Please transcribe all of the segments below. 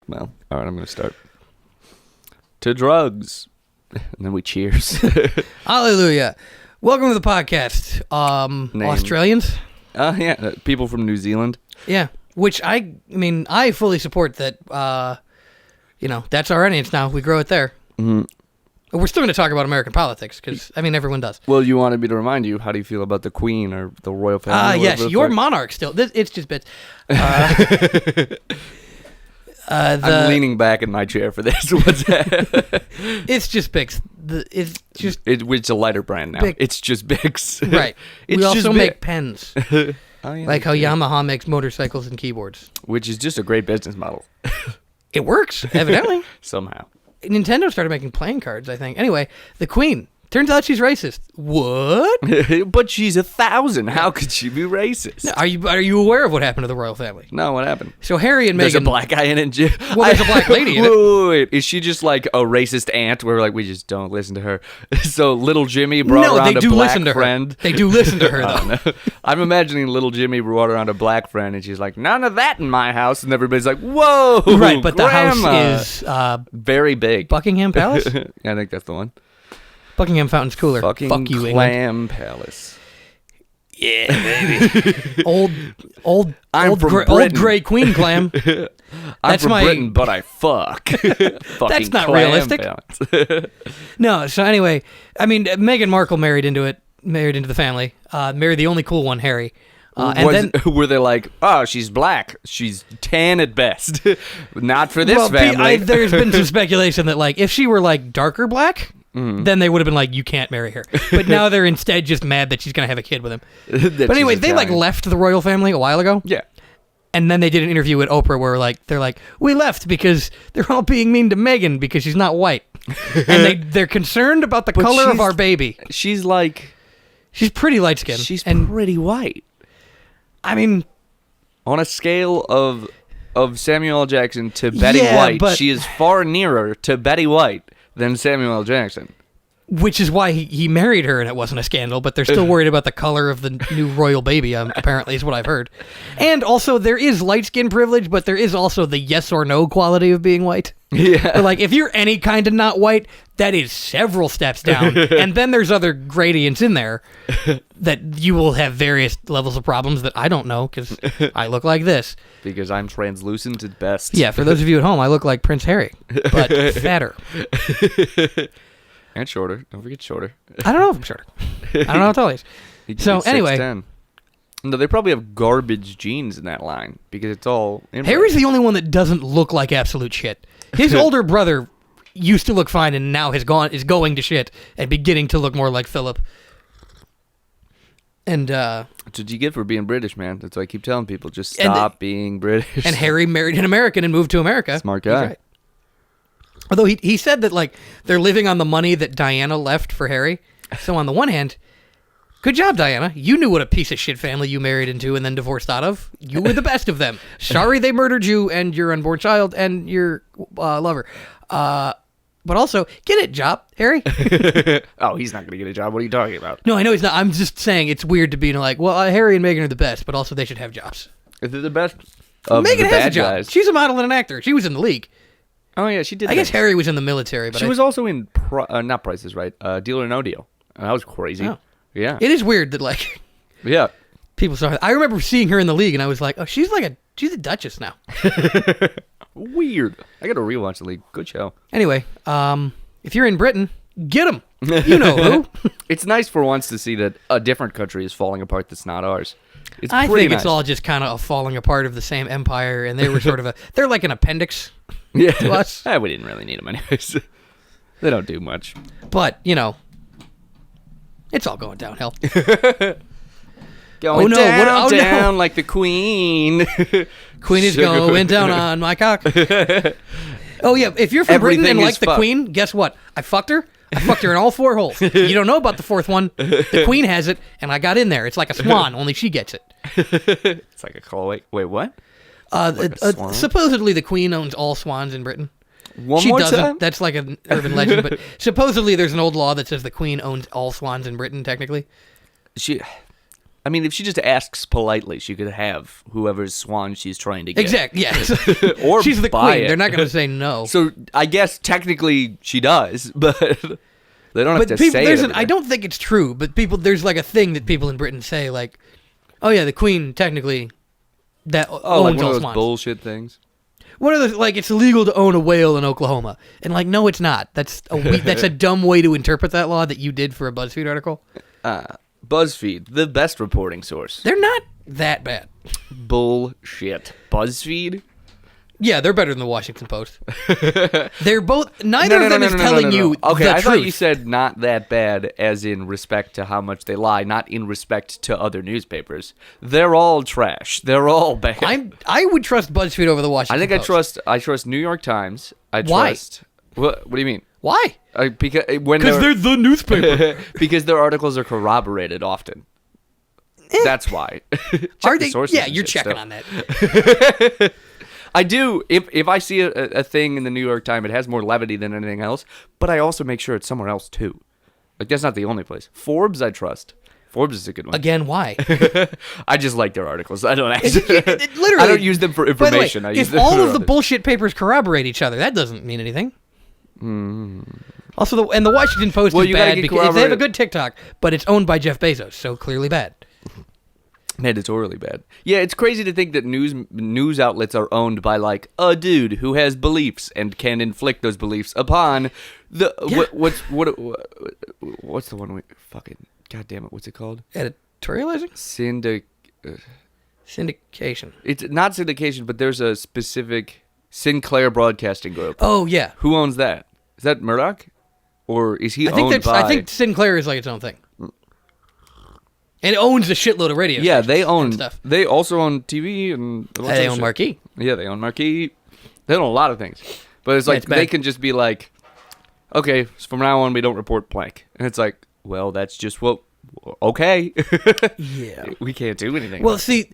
Well, all right, I'm going to start. To drugs. And then we cheers. Hallelujah. Welcome to the podcast. Australians? Yeah, people from New Zealand. Yeah, which I fully support that, that's our audience now. We grow it there. Mm-hmm. We're still going to talk about American politics because, everyone does. Well, you wanted me to remind you, how do you feel about the Queen or the royal family? Yes, your monarch still. It's just bits. I'm leaning back in my chair for this. What's that? It's just Bix. It's a lighter brand now. It's just Bix. Right. We also make pens. Oh, yeah, like how Yamaha makes motorcycles and keyboards. Which is just a great business model. It works, evidently. Somehow. Nintendo started making playing cards, I think. Anyway, the Queen. Turns out she's racist. What? But she's 1,000. How could she be racist? Are you aware of what happened to the royal family? No, what happened? So Harry and Meghan... There's a black guy in it. Well, there's a black lady in it. Wait. Is she just like a racist aunt where we just don't listen to her? So little Jimmy brought around a black friend. They do listen to her, though. I'm imagining little Jimmy brought around a black friend and she's like, none of that in my house. And everybody's like, whoa, right, but Grandma. The house is... very big. Buckingham Palace? I think that's the one. Buckingham Fountain's cooler. Fuck you, Clam Palace. Yeah, baby. old gray queen clam. I'm from Britain, but I fuck. That's not realistic. No. So anyway, Meghan Markle married into the family. Married the only cool one, Harry. Were they like, oh, she's black, she's tan at best, not for this family? There's been some speculation that if she were darker black. Then they would have been like, you can't marry her. But now they're instead just mad that she's going to have a kid with him. But anyway, they left the royal family a while ago. Yeah. And then they did an interview with Oprah where they're like, we left because they're all being mean to Meghan because she's not white. And they're concerned about the color of our baby. She's pretty light skinned. She's pretty white. On a scale of Samuel L. Jackson to Betty White, she is far nearer to Betty White than Samuel L. Jackson. Which is why he married her and it wasn't a scandal, but they're still worried about the color of the new royal baby, apparently, is what I've heard. And also, there is light skin privilege, but there is also the yes or no quality of being white. Yeah. If you're any kind of not white, that is several steps down. And then there's other gradients in there that you will have various levels of problems that I don't know because I look like this. Because I'm translucent at best. Yeah, for those of you at home, I look like Prince Harry, but fatter. And shorter. Don't forget shorter. I don't know if I'm shorter. I don't know how tall he is. So anyway. 6'10". No, they probably have garbage genes in that line because it's all inbred. Harry's the only one that doesn't look like absolute shit. His older brother used to look fine and now is going to shit and beginning to look more like Philip. And that's what you get for being British, man. That's why I keep telling people, just stop being British. And Harry married an American and moved to America. Smart guy. Right. Although he said that they're living on the money that Diana left for Harry. So on the one hand, good job, Diana. You knew what a piece of shit family you married into and then divorced out of. You were the best of them. Sorry they murdered you and your unborn child and your lover. But also, get a job, Harry. Oh, he's not going to get a job. What are you talking about? No, I know he's not. I'm just saying it's weird to be Harry and Meghan are the best, but also they should have jobs. If they're the best of Meghan the has bad a job. guys. She's a model and an actor. She was in the League. Oh, yeah, she did. I guess Harry was in the military, but she was also in not Price is Right, Deal or No Deal. And that was crazy. Oh. Yeah. It is weird that yeah. People saw her. I remember seeing her in the League and I was like, oh, she's a Duchess now. Weird. I got to rewatch the League. Good show. Anyway, if you're in Britain, get them. You know who. It's nice for once to see that a different country is falling apart that's not ours. I think it's all just kind of a falling apart of the same empire, and they were sort of they're like an appendix to us. We didn't really need them anyways. They don't do much. But, it's all going downhill. Going down like the Queen. Queen is going down on my cock. Oh, yeah, if you're from Britain and like the Queen, guess what? I fucked her. I fucked her in all 4 holes. You don't know about the 4th one. The Queen has it, and I got in there. It's like a swan, only she gets it. It's like a call. Wait, what? Supposedly the Queen owns all swans in Britain. She doesn't. Time? That's like an urban legend, but supposedly there's an old law that says the Queen owns all swans in Britain, technically. I mean, if she just asks politely, she could have whoever's swan she's trying to get. Exactly. Yes. Or she's the buy queen. it. They're not going to say no. So I guess technically she does, but they don't have to say it. I don't think it's true, but there's like a thing that people in Britain say, like, oh yeah, the queen technically owns like one all of those swans. bullshit things. One of those, like, it's illegal to own a whale in Oklahoma, and like, no, it's not. That's a dumb way to interpret that law that you did for a BuzzFeed article. BuzzFeed, the best reporting source. They're not that bad. Bullshit. BuzzFeed? Yeah, they're better than the Washington Post. They're both. Neither of them is telling you okay, the I truth. thought you said not that bad, as in respect to how much they lie, not in respect to other newspapers. They're all trash. They're all bad. I would trust BuzzFeed over the Washington Post. I trust New York Times. Why? What do you mean? Why? Because they're the newspaper. Because their articles are corroborated often. That's why. Are they? Sources Yeah, and you're shit checking still. on that. I do. If I see a thing in the New York Times, it has more levity than anything else. But I also make sure it's somewhere else too. Like, that's not the only place. Forbes, I trust. Forbes is a good one. Again, why? I just like their articles. I don't actually. Literally, I don't use them for information. By I the way, use if them all for of the others. bullshit papers corroborate each other, that doesn't mean anything. Also, the Washington Post is bad because they have a good TikTok, but it's owned by Jeff Bezos, so clearly bad. Mandatorily bad. Yeah, it's crazy to think that news outlets are owned by like a dude who has beliefs and can inflict those beliefs upon the what's the one we fucking god damn it, what's it called? Editorializing? Syndication. It's not syndication, but there's a specific Sinclair Broadcasting Group. Oh yeah. Who owns that? Is that Murdoch? Or is he owned by... I think Sinclair is like its own thing. And it owns a shitload of radio Yeah, stations and stuff. They also own TV and... They own Marquee. Yeah, they own Marquee. They own a lot of things. But it's like, they can just be like, okay, so from now on we don't report blank. And it's like, well, that's just what... Okay. Yeah. We can't do anything. Well, see,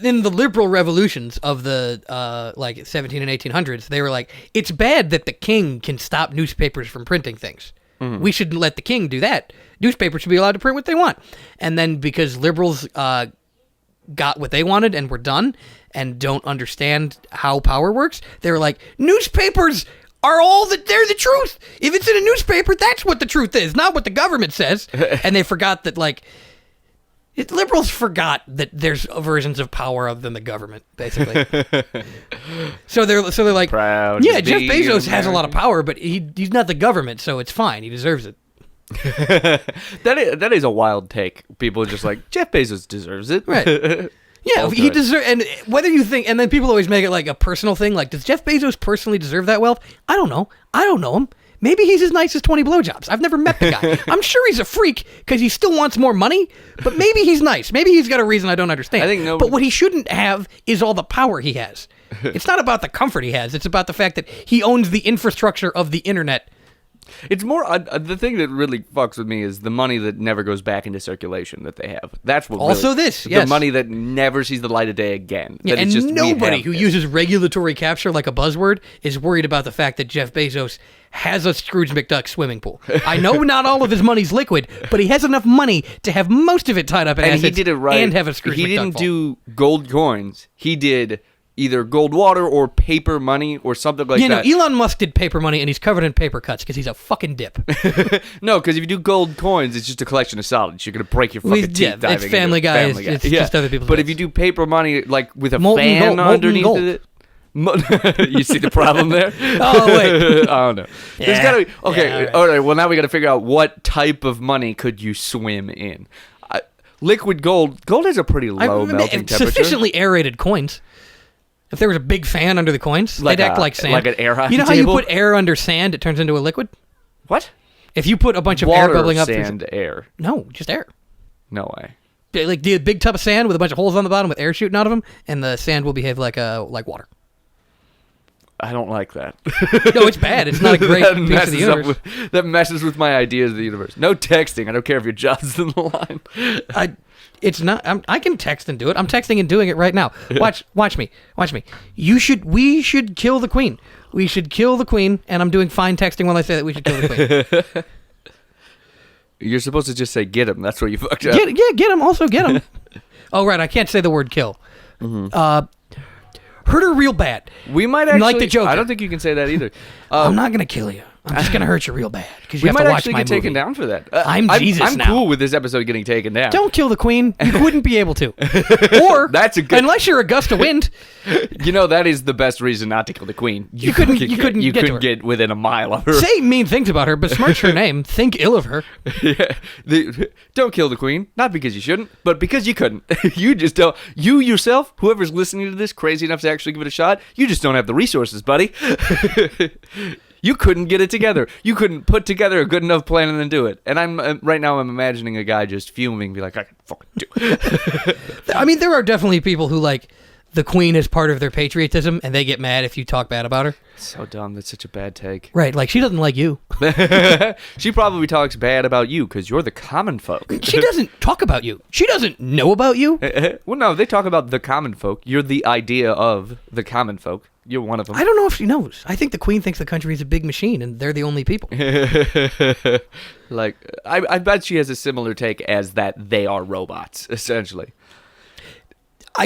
in the liberal revolutions of the like 17 and 1800s, they were like, it's bad that the king can stop newspapers from printing things. Mm-hmm. We shouldn't let the king do that. Newspapers should be allowed to print what they want. And then because liberals got what they wanted and were done and don't understand how power works, they were like, newspapers are they're the truth. If it's in a newspaper, that's what the truth is, not what the government says. And they forgot that, like, liberals forgot that there's versions of power other than the government, basically. so they're like, proud. Yeah, Jeff Bezos has a lot of power, but he's not the government, so it's fine. He deserves it. That is a wild take. People are just like, Jeff Bezos deserves it. Right. Yeah, he deserves, and whether you think, and then people always make it like a personal thing, like, does Jeff Bezos personally deserve that wealth? I don't know. I don't know him. Maybe he's as nice as 20 blowjobs. I've never met the guy. I'm sure he's a freak because he still wants more money, but maybe he's nice. Maybe he's got a reason I don't understand. But what he shouldn't have is all the power he has. It's not about the comfort he has. It's about the fact that he owns the infrastructure of the internet. It's more the thing that really fucks with me is the money that never goes back into circulation that they have. That's what also really, this, yes. The money that never sees the light of day again. Yeah, and just, nobody who uses regulatory capture like a buzzword is worried about the fact that Jeff Bezos has a Scrooge McDuck swimming pool. I know not all of his money's liquid, but he has enough money to have most of it tied up in assets he did it right. And have a Scrooge McDuck He didn't vault. do gold coins. He did either gold water or paper money or something like that. Elon Musk did paper money, and he's covered in paper cuts because he's a fucking dip. No, because if you do gold coins, it's just a collection of solids. You're going to break your fucking teeth diving it's Family into Guy. Family Guy. It's just other people's But heads. if you do paper money, like with a Molten fan gold, underneath molten it... You see the problem there? Oh, wait. I don't know. There's gotta be... Okay, all right. Well, now we got to figure out what type of money could you swim in. Liquid gold. Gold has a pretty low melting temperature. Sufficiently aerated coins. If there was a big fan under the coins, they'd act like sand. Like an air hockey You know how table? you put air under sand, it turns into a liquid? What? If you put a bunch of Water, air bubbling up... sand, air. No, just air. No way. Like the big tub of sand with a bunch of holes on the bottom with air shooting out of them, and the sand will behave like water. I don't like that. No, it's bad. It's not a great piece of the universe. That messes with my ideas of the universe. No texting. I don't care if your job's in the line. It's not. I can text and do it. I'm texting and doing it right now. Watch me. We should kill the queen. We should kill the queen, and I'm doing fine texting while I say that we should kill the queen. You're supposed to just say get him. That's what you fucked up. Get him. Also get him. Oh, right. I can't say the word kill. Hurt her real bad. We might actually... Like the Joker. I don't think you can say that either. I'm not going to kill you. I'm just going to hurt you real bad. Because you We have might to watch actually my get movie. taken down for that. I'm Jesus I'm now. cool with this episode getting taken down. Don't kill the queen. You wouldn't be able to. Or, That's a good... unless you're a gust of wind. You know, that is the best reason not to kill the queen. You couldn't get within a mile of her. Say mean things about her, besmirch her name, think ill of her. Yeah. Don't kill the queen. Not because you shouldn't, but because you couldn't. You just don't. You yourself, whoever's listening to this, crazy enough to actually give it a shot, you just don't have the resources, buddy. You couldn't get it together. You couldn't put together a good enough plan and then do it. And right now I'm imagining a guy just fuming, be like, I can fucking do it. I mean, there are definitely people who like the queen is part of their patriotism, and they get mad if you talk bad about her. So dumb. That's such a bad take. Right, like she doesn't like you. She probably talks bad about you because you're the common folk. She doesn't talk about you. She doesn't know about you. Well, no, they talk about the common folk. You're the idea of the common folk. You're one of them. I don't know if she knows. I think the queen thinks the country is a big machine, and they're the only people. Like, I bet she has a similar take as that they are robots, essentially.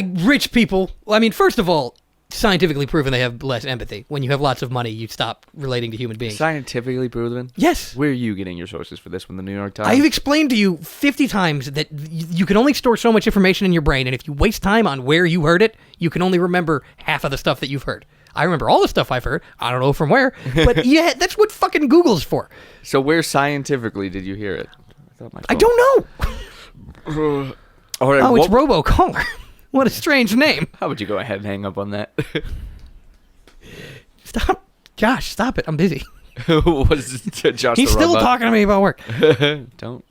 Rich people, well, I mean, first of all, scientifically proven they have less empathy. When you have lots of money, you stop relating to human beings. Scientifically proven? Yes. Where are you getting your sources for this from, the New York Times? I've explained to you 50 times that you can only store so much information in your brain, and if you waste time on where you heard it, you can only remember half of the stuff that you've heard. I remember all the stuff I've heard. I don't know from where, but yeah, that's what fucking Google's for. So where scientifically did you hear it? I don't know. All right, it's RoboCaller. What a strange name. How would you go ahead and hang up on that? Stop. Josh, stop it. I'm busy. Was it Josh He's the still robot? talking to me about work. Don't.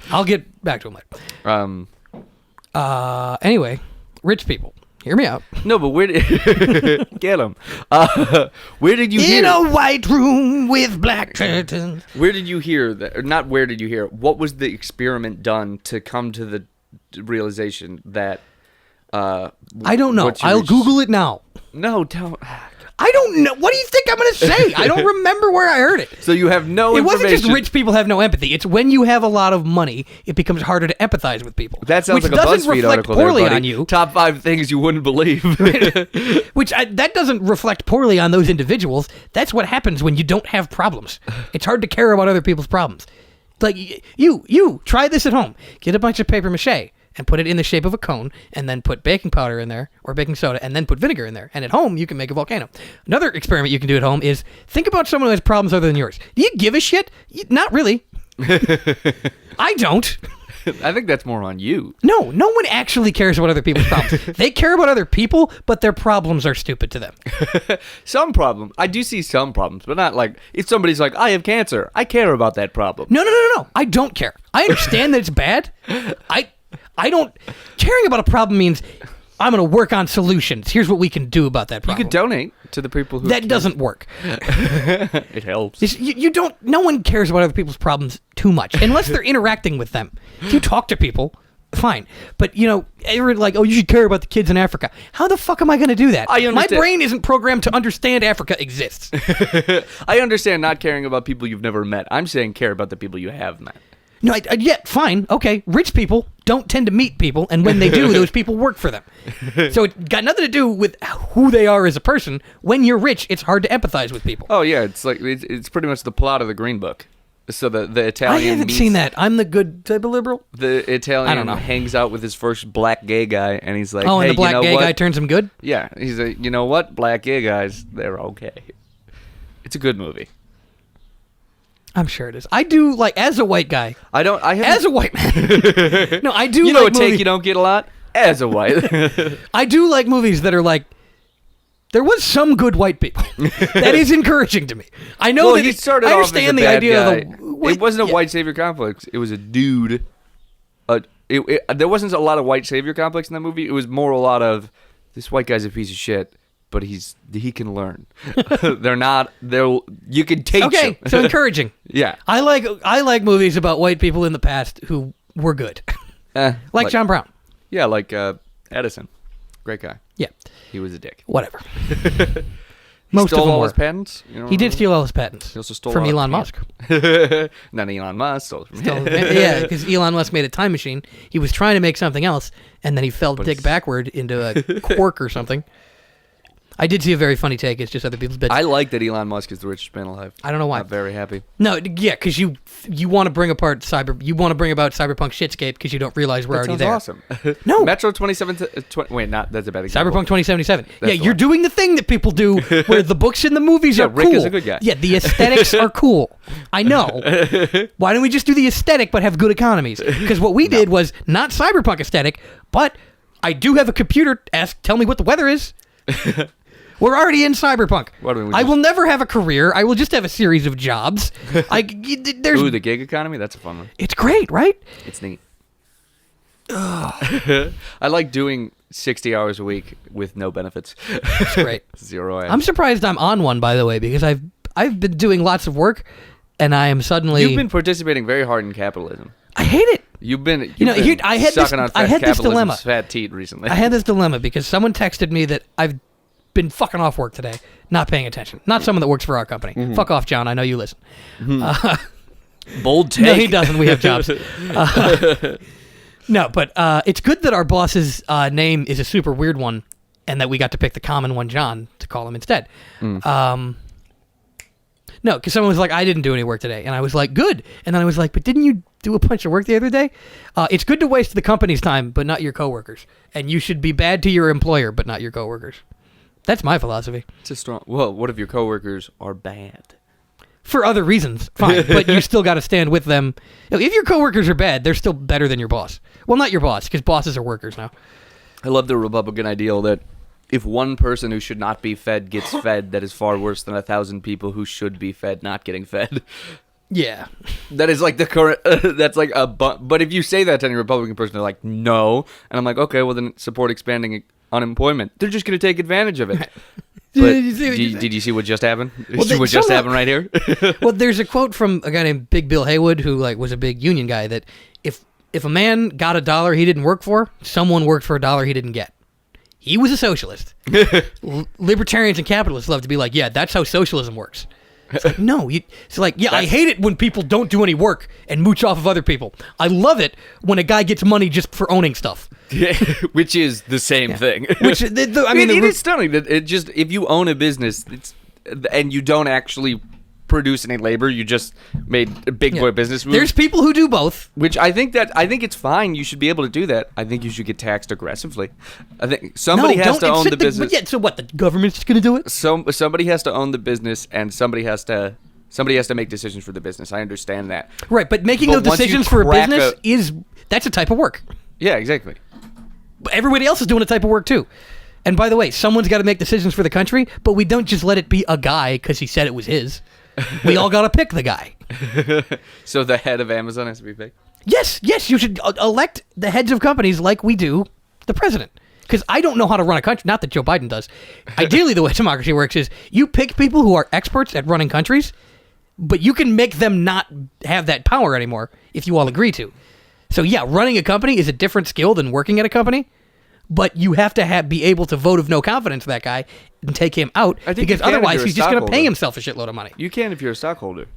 I'll get back to him later. Anyway, rich people. Hear me out. No, but where did... Get him. Where did you hear... In a white room with black curtains. Where did you hear that? Or not where did you hear it. What was the experiment done to come to the realization that... I don't know. I'll Google it now. No, don't... I don't know. What do you think I'm going to say? I don't remember where I heard it. So you have no information. It wasn't just rich people have no empathy. It's when you have a lot of money, it becomes harder to empathize with people. That sounds like a BuzzFeed article poorly there, buddy. on you. Top 5 things you wouldn't believe. That doesn't reflect poorly on those individuals. That's what happens when you don't have problems. It's hard to care about other people's problems. Like, you try this at home. Get a bunch of paper mache and put it in the shape of a cone, and then put baking powder in there, or baking soda, and then put vinegar in there. And at home, you can make a volcano. Another experiment you can do at home is think about someone who has problems other than yours. Do you give a shit? Not really. I don't. I think that's more on you. No one actually cares about other people's problems. They care about other people, but their problems are stupid to them. Some problem. I do see some problems, but not like, if somebody's like, I have cancer, I care about that problem. No. I don't care. I understand that it's bad. I don't... Caring about a problem means I'm going to work on solutions. Here's what we can do about that problem. You could donate to the people who... That doesn't work. It helps. You don't... No one cares about other people's problems too much, unless they're interacting with them. If you talk to people, fine. But, you're like, oh, you should care about the kids in Africa. How the fuck am I going to do that? I understand. My brain isn't programmed to understand Africa exists. I understand not caring about people you've never met. I'm saying care about the people you have met. No, fine, okay. Rich people don't tend to meet people, and when they do, those people work for them. So it got nothing to do with who they are as a person. When you're rich, it's hard to empathize with people. Oh yeah, it's like it's pretty much the plot of the Green Book. So the Italian. I haven't seen that. I'm the good type of liberal. The Italian I don't know. hangs out with his first black gay guy, and he's like, "Oh, and hey, the black gay what? guy turns him good." Yeah, he's like, you know what? Black gay guys, they're okay. It's a good movie. I'm sure it is. I do like as a white guy. As a white man. No, I do. You know like a take you don't get a lot as a white. I do like movies that are like. There was some good white people. That is encouraging to me. I know that he started I off as understand a the bad idea guy. of the. It wasn't a white savior complex. It was a dude. There wasn't a lot of white savior complex in that movie. It was more a lot of this white guy's a piece of shit, but he can learn. You can teach him. Okay, so encouraging. Yeah, I like movies about white people in the past who were good, like John Brown. Yeah, like Edison, great guy. Yeah, he was a dick. Whatever. Most of stole them all were. his patents. You know, He did steal all his patents. He also stole from a lot Elon of Musk. Not Elon Musk. Stole it from So, yeah, because Elon Musk made a time machine. He was trying to make something else, and then he fell dick backward into a quark or something. I did see a very funny take. It's just other people's bits. I like that Elon Musk is the richest man alive. I don't know why. I'm very happy. No, yeah, because you want to bring apart you want to bring about cyberpunk shitscape because you don't realize we're already there. Awesome. No. Metro 27. Wait, not that's a bad example. Cyberpunk 2077. That's Yeah, the you're one. doing the thing that people do where the books and the movies are Rick cool. is a good guy. Yeah, the aesthetics are cool. I know. Why don't we just do the aesthetic but have good economies? Because what we did was not cyberpunk aesthetic, but I do have a computer. Tell me what the weather is. We're already in cyberpunk. I will never have a career. I will just have a series of jobs. Ooh, the gig economy? That's a fun one. It's great, right? It's neat. I like doing 60 hours a week with no benefits. It's great. Zero. I'm surprised I'm on one, by the way, because I've been doing lots of work, and I am suddenly. You've been participating very hard in capitalism. I hate it. You've been I had sucking on I had this capitalism's dilemma. fat teat recently. I had this dilemma because someone texted me that I've been fucking off work today, not paying attention. Not someone that works for our company. Mm-hmm. Fuck off, John. I know you listen. Bold take. No, he doesn't. We have jobs. No, but it's good that our boss's name is a super weird one, and that we got to pick the common one, John, to call him instead. No, because someone was like, I didn't do any work today. And I was like, good. And then I was like, but didn't you do a bunch of work the other day? It's good to waste the company's time, but not your coworkers. And you should be bad to your employer, but not your coworkers. That's my philosophy. It's a strong. Well, what if your coworkers are bad? For other reasons, fine. But you still got to stand with them. If your coworkers are bad, they're still better than your boss. Well, not your boss, because bosses are workers now. I love the Republican ideal that if one person who should not be fed gets fed, that is far worse than 1,000 people who should be fed not getting fed. Yeah. That is like the current. That's like a. But if you say that to any Republican person, they're like, no. And I'm like, okay, well then support expanding unemployment. They're just going to take advantage of it. But did you see what just happened? What just happened right here? Well, there's a quote from a guy named Big Bill Haywood, who was a big union guy, that if a man got $1 he didn't work for, someone worked for $1 he didn't get. He was a socialist. Libertarians and capitalists love to be like, yeah, that's how socialism works. It's like, no. I hate it when people don't do any work and mooch off of other people. I love it when a guy gets money just for owning stuff. Which is the same thing. Which it is stunning that it just, if you own a business and you don't actually produce any labor, you just made a big boy business move. There's people who do both. Which I think it's fine. You should be able to do that. I think you should get taxed aggressively. I think somebody has to own the business. So what? The government's just going to do it? Somebody has to own the business, and somebody has to make decisions for the business. I understand that. Right, but making those decisions for a business that's a type of work. Yeah, exactly. But everybody else is doing a type of work too. And by the way, someone's got to make decisions for the country, but we don't just let it be a guy because he said it was his. We all got to pick the guy. So the head of Amazon has to be picked? Yes, you should elect the heads of companies like we do the president. Because I don't know how to run a country. Not that Joe Biden does. Ideally, the way democracy works is you pick people who are experts at running countries, but you can make them not have that power anymore if you all agree to. So yeah, running a company is a different skill than working at a company, but you have to be able to vote of no confidence for that guy and take him out, because otherwise he's just going to pay himself a shitload of money. You can if you're a stockholder.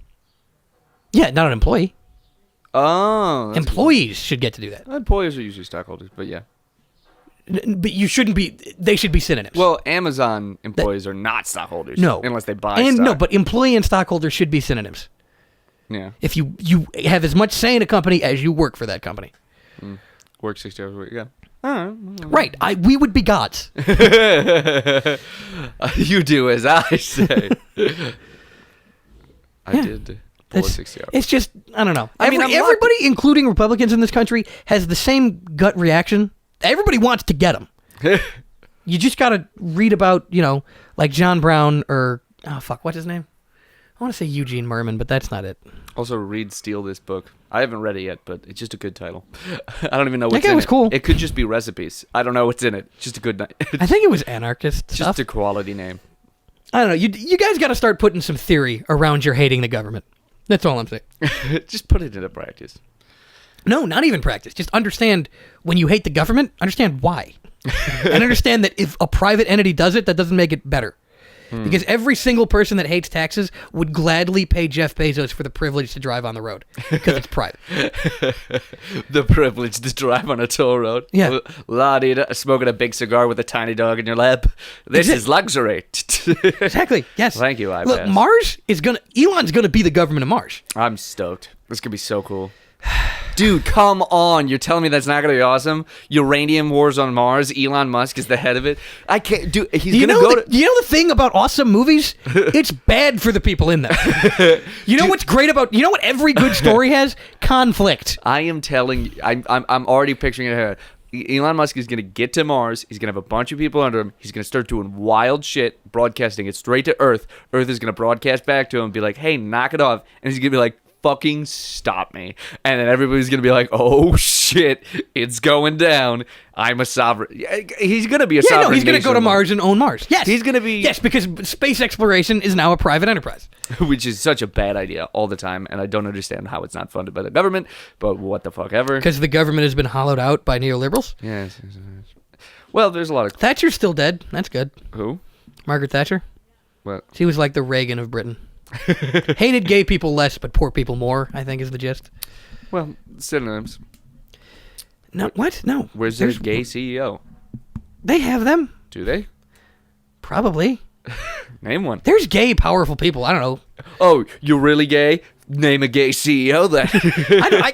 Yeah, not an employee. Oh. Employees should get to do that. Employees are usually stockholders, but yeah. But you shouldn't be. They should be synonyms. Well, Amazon employees are not stockholders. No. Unless they buy stock. No, but employee and stockholder should be synonyms. Yeah. If you have as much say in a company as you work for that company. Work 60 hours a week, yeah. Right. We would be gods. You do as I say. I did pull 60 hours. It's just, I don't know. Everybody, including Republicans in this country, has the same gut reaction. Everybody wants to get them. You just got to read about, like John Brown or, what's his name? I want to say Eugene Merman, but that's not it. Also, read Steal This Book. I haven't read it yet, but it's just a good title. I don't even know what's in it. That guy was cool. It could just be recipes. I don't know what's in it. Just a good name. I think it was anarchist stuff. Just a quality name. I don't know. You guys got to start putting some theory around your hating the government. That's all I'm saying. Just put it into practice. No, not even practice. Just understand when you hate the government, understand why. And understand that if a private entity does it, that doesn't make it better. because every single person that hates taxes would gladly pay Jeff Bezos for the privilege to drive on the road because it's private. The privilege to drive on a toll road. Yeah. La-di-da, smoking a big cigar with a tiny dog in your lap. This is luxury. Exactly. Yes. Thank you, iPad. Look, Elon's gonna be the government of Mars. I'm stoked. This could be so cool. Dude, come on. You're telling me that's not going to be awesome? Uranium wars on Mars. Elon Musk is the head of it. I can't do. He's going to go to. You know the thing about awesome movies? It's bad for the people in them. You know what's great about? You know what every good story has? Conflict. I am telling you. I'm already picturing it here. Elon Musk is going to get to Mars. He's going to have a bunch of people under him. He's going to start doing wild shit, broadcasting it straight to Earth. Earth is going to broadcast back to him and be like, hey, knock it off. And he's going to be like, fucking stop me. And then everybody's going to be like, oh, shit, it's going down. I'm a sovereign. He's going to be a sovereign. No, he's going to go to Mars and own Mars. Yes. He's going to be. Yes, because space exploration is now a private enterprise. Which is such a bad idea all the time. And I don't understand how it's not funded by the government. But what the fuck ever. Because the government has been hollowed out by neoliberals. Yes. Well, there's a lot of. Thatcher's still dead. That's good. Who? Margaret Thatcher. What? She was like the Reagan of Britain. Hated gay people less, but poor people more, I think is the gist. Well, synonyms. No, what? No. Where's their gay CEO? They have them. Do they? Probably. Name one. There's gay, powerful people. I don't know. Oh, you're really gay? Name a gay CEO then.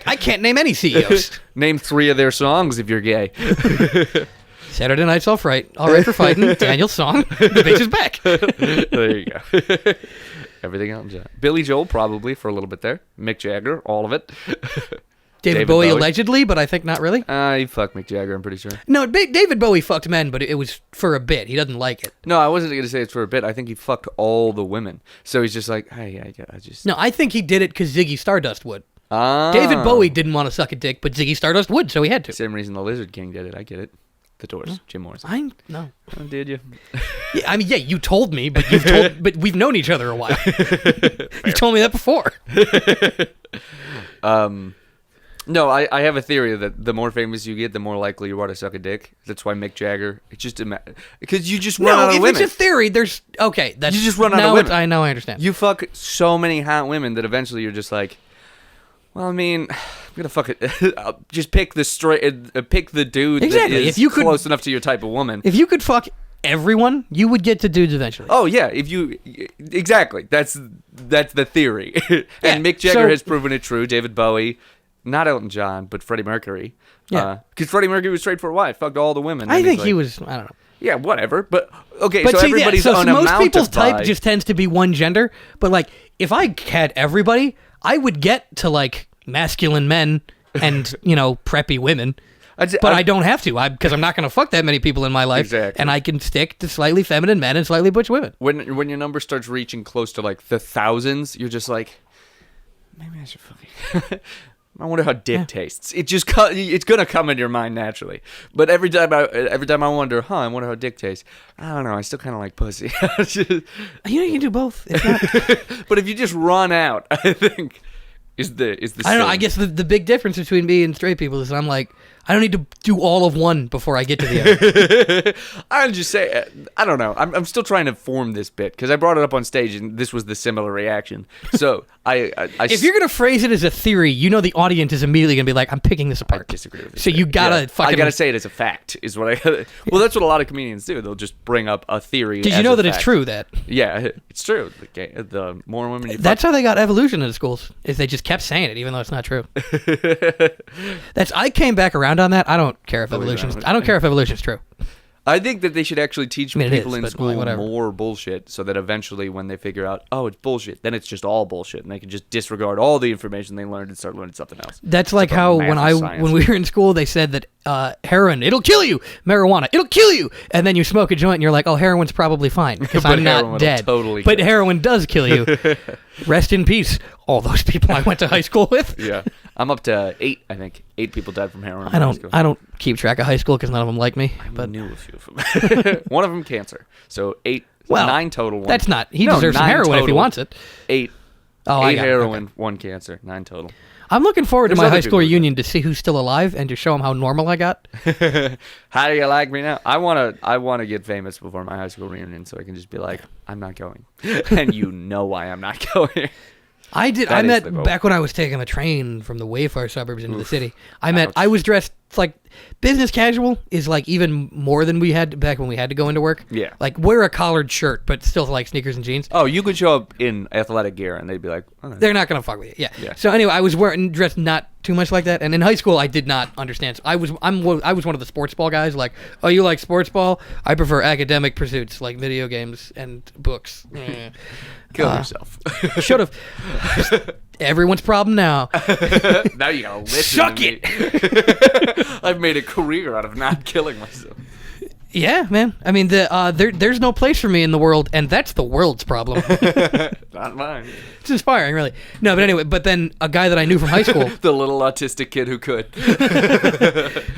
I can't name any CEOs. Name 3 of their songs if you're gay. Saturday Night's All Right for Fighting. Daniel's song. The bitch is back. There you go. Everything else. Billy Joel probably for a little bit there. Mick Jagger, all of it. David Bowie allegedly, but I think not really. He fucked Mick Jagger, I'm pretty sure. No, David Bowie fucked men, but it was for a bit. He doesn't like it. No, I wasn't going to say it's for a bit. I think he fucked all the women. So he's just like, hey, I just... No, I think he did it because Ziggy Stardust would. Ah. David Bowie didn't want to suck a dick, but Ziggy Stardust would, so he had to. Same reason the Lizard King did it. I get it. The Doors, Jim Morrison. No. Oh, did you? Yeah, I mean, yeah, you told me, but but we've known each other a while. You told me that before. No, I have a theory that the more famous you get, the more likely you are to suck a dick. That's why Mick Jagger. It's just because you just run out of women. No, if it's a theory, there's okay. That's you just run out of women. I know, I understand. You fuck so many hot women that eventually you're just like, well, I mean, I'm gonna fuck it. Just pick the dude exactly. that is if you could, close enough to your type of woman. If you could fuck everyone, you would get to dudes eventually. Oh yeah, exactly. That's the theory. And Mick Jagger has proven it true. David Bowie, not Elton John, but Freddie Mercury. Yeah, because Freddie Mercury was straight for a wife, fucked all the women. I think he was. I don't know. Yeah, whatever. But okay, but so everybody's so on a most people's type bi. just tends to be one gender. But like, if I had everybody, I would get to like masculine men and preppy women. But I don't have to, because I'm not going to fuck that many people in my life. Exactly. And I can stick to slightly feminine men and slightly butch women. When your number starts reaching close to like the thousands, you're just like, maybe I should fucking. I wonder how dick tastes. It's gonna come in your mind naturally. But every time I wonder, I wonder how dick tastes. I don't know. I still kind of like pussy. You can do both. It's not... But if you just run out, I think is the. I don't know. I guess the big difference between me and straight people is I'm like, I don't need to do all of one before I get to the other. I'll just say, I don't know. I'm still trying to form this bit because I brought it up on stage and this was the similar reaction. So if you're gonna phrase it as a theory, the audience is immediately gonna be like, I'm picking this apart. I disagree with this. So you gotta I gotta say it as a fact is what I. Well, that's what a lot of comedians do. They'll just bring up a theory. Did you know that it's true that? Yeah, it's true. The more women you fuck. That's how they got evolution in schools. Is they just kept saying it even though it's not true. I came back around on that. I don't care if evolution's true. I think that they should actually teach people in school like, more bullshit so that eventually when they figure out, oh, it's bullshit, then it's just all bullshit and they can just disregard all the information they learned and start learning something else. That's like how when we were in school they said that heroin, it'll kill you. Marijuana, it'll kill you. And then you smoke a joint and you're like, oh, heroin's probably fine because I'm not dead. But heroin does kill you. Rest in peace, all those people I went to high school with. Yeah. I'm up to 8, I think. 8 people died from heroin. I don't keep track of high school because none of them like me. I knew a few of them. One of them cancer. So 9 total. That's not. He deserves some heroin total. If he wants it. 8. Oh, 8 heroin, 1 cancer, 9 total. I'm looking forward to There's my other high school people who do reunion to see who's still alive and to show them how normal I got. How do you like me now? I wanna get famous before my high school reunion, so I can just be like, I'm not going, and you know why I'm not going. I That is met the goal. back when I was taking the train from the Wayfar suburbs into the city. Ouch. I was dressed like business casual is like even more than we had back when we had to go into work. Yeah. Like wear a collared shirt, but still like sneakers and jeans. Oh, you could show up in athletic gear, and they'd be like, oh, They're not gonna fuck with you. Yeah. Yeah. So anyway, I was dressed not too much like that, and in high school I did not understand. So I was one of the sports ball guys. Like, oh, you like sports ball? I prefer academic pursuits like video games and books. kill yourself. Should have. Everyone's problem now. Now you gotta listen Suck to me. I've made a career out of not killing myself. Yeah, man. I mean, there's no place for me in the world, and that's the world's problem. Not mine. It's inspiring, really. No, but anyway, but then a guy that I knew from high school. The little autistic kid who could.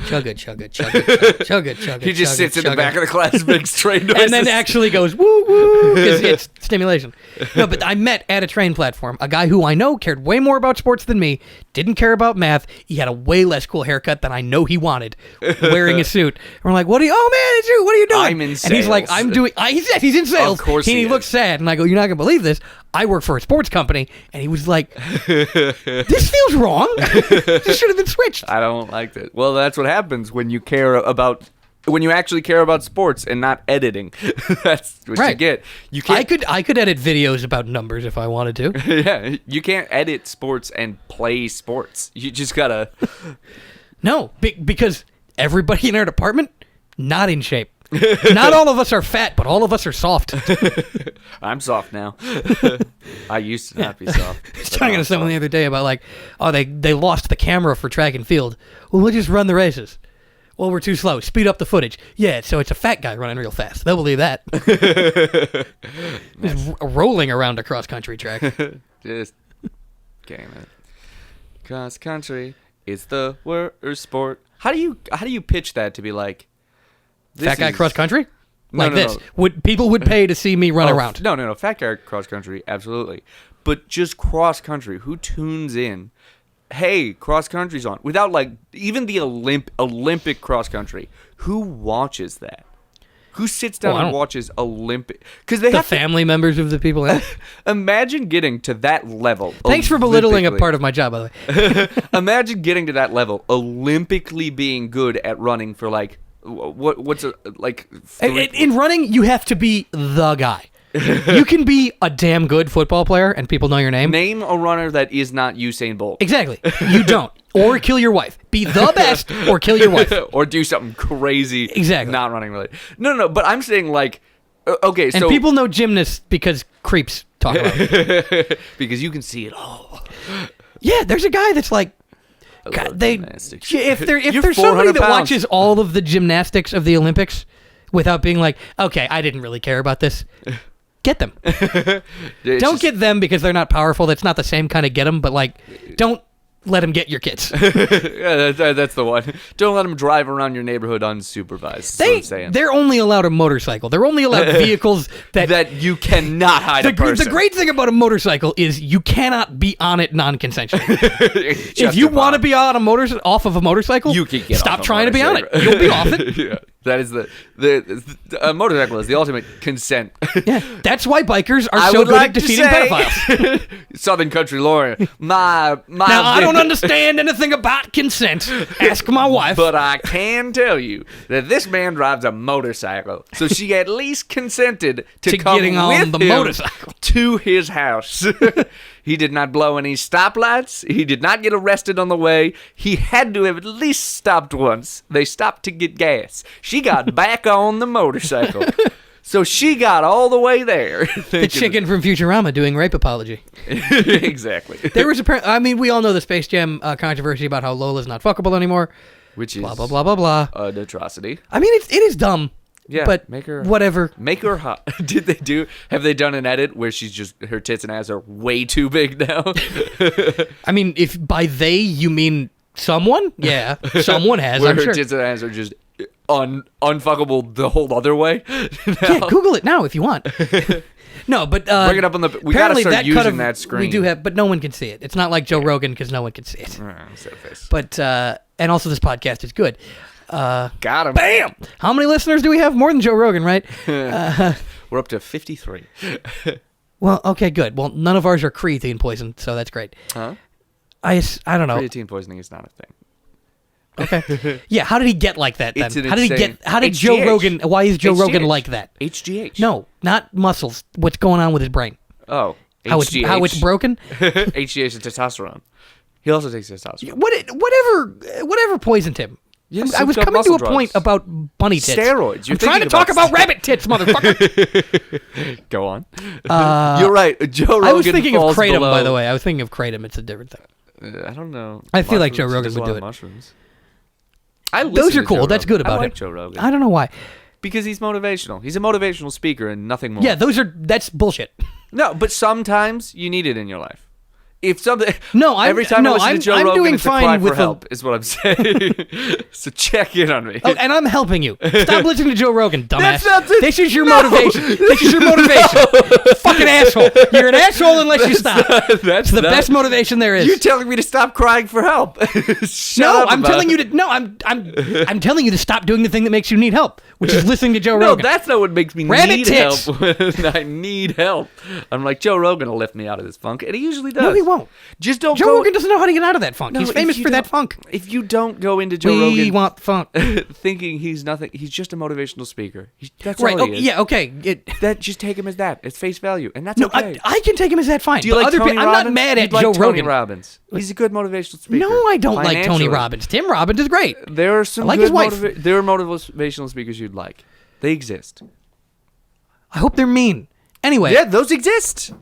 Chug it, chug it, chug it, chug it, chug it. He just chug sits it, in the chug back it. of the class, makes train noises. And then actually goes, woo, woo, because it's stimulation. No, but I met at a train platform a guy who I know cared way more about sports than me, didn't care about math. He had a way less cool haircut than I know he wanted, wearing a suit. And we're like, what are you, oh man, it's you, what are you doing? I'm in And he's like, sales. I'm doing, he's in sales. Of course And he he looks is. sad. And I go, you're not going to believe this. I work for a sports company. And he was like, this feels wrong. This should have been switched. I don't like that. Well, that's what happens when you actually care about sports and not editing. That's what you Right. get. You can't. I could edit videos about numbers if I wanted to. Yeah, you can't edit sports and play sports. You just gotta. No, because everybody in our department, not in shape. Not all of us are fat, but all of us are soft. I'm soft now. I used to not be soft. I was talking to someone the other day about like, oh, they lost the camera for track and field. Well, we'll just run the races. Well, we're too slow. Speed up the footage. Yeah, so it's a fat guy running real fast. They'll believe that. Just rolling around a cross-country track. Just game it. Cross country is the worst sport. How do you pitch that to be like? Fat guy cross-country? No, Like no, this. no. People would pay to see me run Oh, around. No. Fat guy cross country, absolutely. But just cross country. Who tunes in? Hey, cross country's on. Without like even the Olympic cross country. Who watches that? Who sits down Well, I and don't- watches Olympic? Because they The have to family members of the people in it. imagine getting to that level. Thanks for belittling a Olympically. part of my job, by the way. Imagine getting to that level, Olympically being good at running for like what's a like. In running, you have to be the guy. You can be a damn good football player and people know your name. Name a runner that is not Usain Bolt. Exactly. You don't. Or kill your wife. Be the best or kill your wife. Or do something crazy. Exactly. Not running related. No. But I'm saying like, okay, And so people know gymnasts because creeps talk about it. because you can see it all. Yeah, there's a guy that's like, I God, love they gymnastics. if You're there's somebody 400 that pounds. watches all of the gymnastics of the Olympics without being like, okay, I didn't really care about this. Get them. It's Don't just- get them because they're not powerful. That's not the same kind of get them, but like, don't let them get your kids. Yeah, that's the one. Don't let them drive around your neighborhood unsupervised. That's what I'm saying. They're only allowed a motorcycle. They're only allowed vehicles that you cannot hide a person. the great thing about a motorcycle is you cannot be on it non-consensually. If If you want to be on off of a motorcycle, you can get stop off a trying to be on it. motorcycle. You'll be off it. Yeah, that is a motorcycle is the ultimate consent. Yeah, that's why bikers are I so would good like at to defeating say, pedophiles. Southern country lawyer. My Now I don't understand anything about consent. Ask my wife. But I can tell you that this man drives a motorcycle, so she at least consented to come getting on with the him motorcycle. to his house. He did not blow any stoplights. He did not get arrested on the way. He had to have at least stopped once. They stopped to get gas. She got back on the motorcycle. So she got all the way there. The chicken from Futurama doing rape apology. Exactly. There was we all know the Space Jam controversy about how Lola's not fuckable anymore. Which is Blah blah blah blah blah. an atrocity. I mean, it is dumb. Yeah, but make her whatever. Make her hot. Have they done an edit where she's just her tits and ass are way too big now? I mean, if by they you mean someone, yeah, someone has. Where I'm her sure. tits and ass are just unfuckable the whole other way. Yeah, Google it now if you want. No, but Bring it up on the. We gotta apparently start that cut using of, that screen. We do have, but no one can see it. It's not like Joe Rogan because no one can see it. But and also this podcast is good. Got him. Bam! How many listeners do we have? More than Joe Rogan, right? We're up to 53. Well, okay, good. Well, none of ours are creatine poisoned, so that's great. Huh? I don't know. Creatine poisoning is not a thing. Okay. Yeah, how did he get like that then? It's an How did he insane- get? How did Joe HGH. Rogan? Why is Joe Rogan HGH. like that? HGH. No, not muscles. What's going on with his brain? Oh. How it's broken? HGH is testosterone. He also takes testosterone. Whatever poisoned him. Yeah, I was souped up coming to a muscle point drugs. about bunny tits. Steroids. You're I'm trying to thinking talk about about rabbit tits, motherfucker. Go on. You're right. Joe Rogan I was thinking of falls kratom, below. by the way. I was thinking of kratom. It's a different thing. I don't know. I feel like Joe Mushrooms. Rogan There's a would lot do of it. Mushrooms. Those are cool. That's good I about like him. Joe Rogan. I don't know why. Because he's motivational. He's a motivational speaker and nothing more. Yeah, that's bullshit. No, but sometimes you need it in your life. If something, No, every time I listen to Joe I'm Rogan, doing it's a fine cry for with help, is what I'm saying. So check in on me. Oh, and I'm helping you. Stop listening to Joe Rogan, dumbass. That's not the- This is your No. motivation. This is your motivation. Fucking asshole. You're an asshole unless you stop. That's The best motivation there is. You're telling me to stop crying for help. Shut No, up I'm about telling it. you to. No, I'm telling you to stop doing the thing that makes you need help, which is listening to Joe No, Rogan. that's not what makes me Rabbit need tits. help when I need help. I'm like, Joe Rogan will lift me out of this funk, and he usually does. No, he won't. Just don't Joe go. Rogan doesn't know how to get out of that funk. No, He's if famous you for that don't- funk. If you don't go into Joe We Rogan want the funk. thinking he's nothing, he's just a motivational speaker. That's Right. all Oh, he is. yeah. Okay. That just take him as that. It's face value, and that's No, okay. I can take him as that fine. Do you but like other Tony people, Robbins? I'm not mad at You'd like Joe Tony Rogan. Robbins. He's a good motivational speaker. No, I don't like Tony Financially. Robbins. Tim Robbins is great. There are some I like good his wife. there are motivational speakers you'd like. They exist. I hope they're mean. Anyway, Yeah, those exist.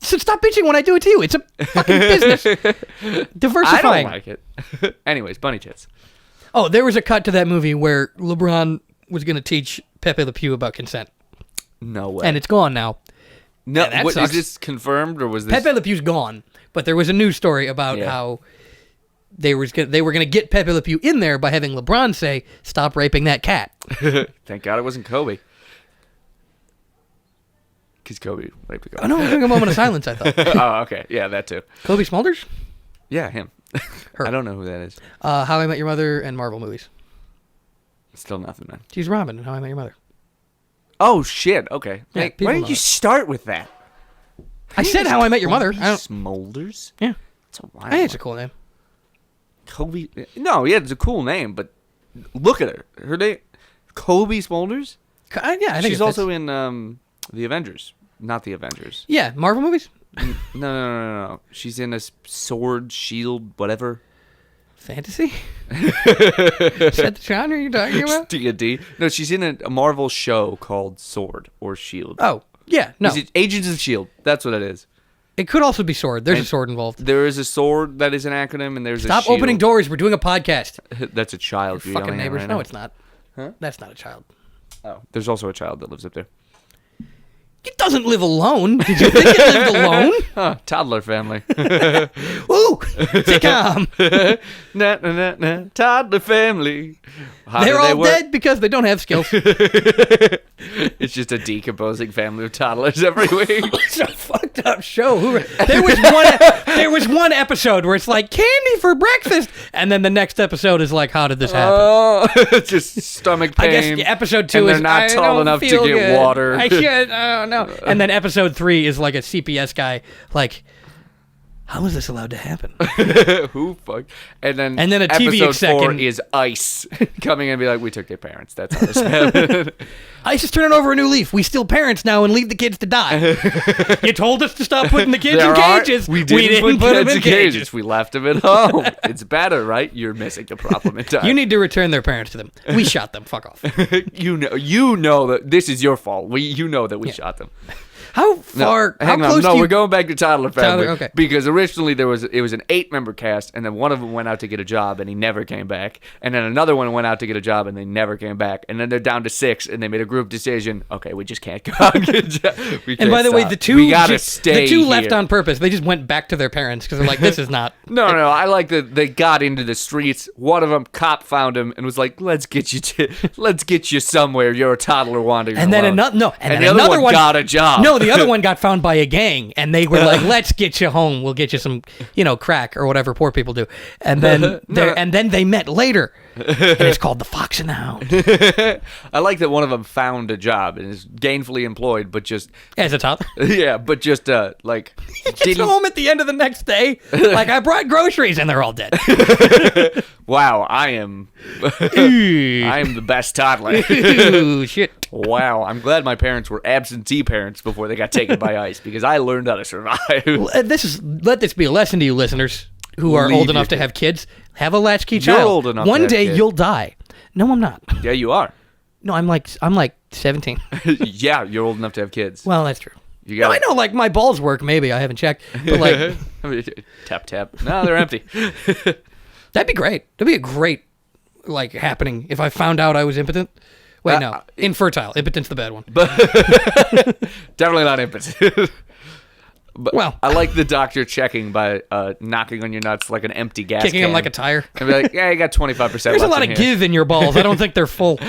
so stop bitching when I do it to you. It's a fucking business. I Diversifying. don't like it. Anyways, bunny tits. Oh, there was a cut to that movie where LeBron was going to teach Pepe Le Pew about consent, No way. and it's gone now. no, yeah, that what, sucks. is this confirmed or was this? Pepe Le Pew's gone, but there was a news story about Yeah. how they were going to get Pepe Le Pew in there by having LeBron say, "Stop raping that cat." Thank God it wasn't Kobe. Because Kobe raped a girl. Oh no, we're doing a moment of silence. I thought Oh, okay. Yeah, that too. Kobe Smulders, Yeah, him. Her. I don't know who that is. How I Met Your Mother, and Marvel movies. Still nothing, man. She's Robin in How I Met Your Mother. Oh, shit. Okay. Yeah, Hey, people why know didn't you it. start with that? I said How I Met Your Mother. Kobe I don't. Smulders? Yeah, It's a wild I think it's a one. cool name. Kobe. No, yeah, it's a cool name, but look at her. Her name, Kobe Smulders. Yeah, I think She's it fits. also in the Avengers, not the Avengers. Yeah, Marvel movies. No. She's in a sword, shield, whatever. Fantasy. Is that the genre you're talking about? D&D. No, she's in a Marvel show called Sword or Shield. Oh, yeah. No, Is it Agents of Shield? That's what it is. it could also be sword. There's a And sword involved. There is a sword that is an acronym, and there's a Stop shield. opening doors. We're doing a podcast. That's a child. you're Fucking yelling at neighbors. right No, now. it's not. Huh? That's not a child. Oh, there's also a child that lives up there. It doesn't live alone. Did you think it lived alone? Huh, toddler family. Ooh, sitcom. Nah, toddler family. How They're do they all work? dead because they don't have skills. It's just a decomposing family of toddlers every week. It's a fucked up show. There was one episode where it's like candy for breakfast, and then the next episode is like, how did this happen? Oh, just stomach pain. I guess episode 2 and is they're not I tall don't enough to feel get good. water. I don't know. And then episode 3 is like a CPS guy, like, how is this allowed to happen? Who fuck? And then A TV episode 4 exec is ICE coming in and be like, we took their parents. That's how this happened. I just turn it over a new leaf. We still parents now and leave the kids to die. You told us to stop putting the kids in cages. We didn't put them kids in cages. We left them at home. It's better, right? You're missing the problem entirely. You need to return their parents to them. We shot them. Fuck off. you know that this is your fault. You know that we shot them. How No, far? how hang on. close No, do you? we're going back to Toddler Family. Toddler, okay. Because originally it was an 8-member cast, and then one of them went out to get a job, and he never came back. And then another one went out to get a job, and they never came back. And then they're down to 6, and they made a group decision. Okay, we just can't go out and get a job. We And by can't the way, stop. the two we gotta stay the two left here. on purpose. They just went back to their parents because they're like, this is not. No, I like that they got into the streets. One of them, cop found him and was like, "Let's get you somewhere. You're a toddler wandering And then alone." another and then the other another one got a job. No, the other one got found by a gang, and they were like, "Let's get you home. We'll get you some, crack or whatever poor people do." And then they met later, and it's called The Fox and the Hound. I like that one of them found a job and is gainfully employed, but just As a toddler, yeah, but just like gets home at the end of the next day, like I brought groceries, and they're all dead. Wow, I am the best toddler. Ooh, shit. Wow, I'm glad my parents were absentee parents before they got taken by ICE because I learned how to survive. Let this be a lesson to you listeners who are old enough to have kids. Have a latchkey child. You're old enough One to have day kids. you'll die. No, I'm not. Yeah, you are. No, I'm like 17. Yeah, you're old enough to have kids. Well, that's true. You No, got I know, like my balls work. Maybe I haven't checked, but like tap tap. No, they're empty. that'd be great. That'd be a great like happening if I found out I was impotent. Wait, no, infertile. Impotent's the bad one. But definitely not impotent. But Well. I like the doctor checking by knocking on your nuts like an empty gas Kicking can. him like a tire. And be like, yeah, you got 25%. There's a lot of give in your balls. I don't think they're full.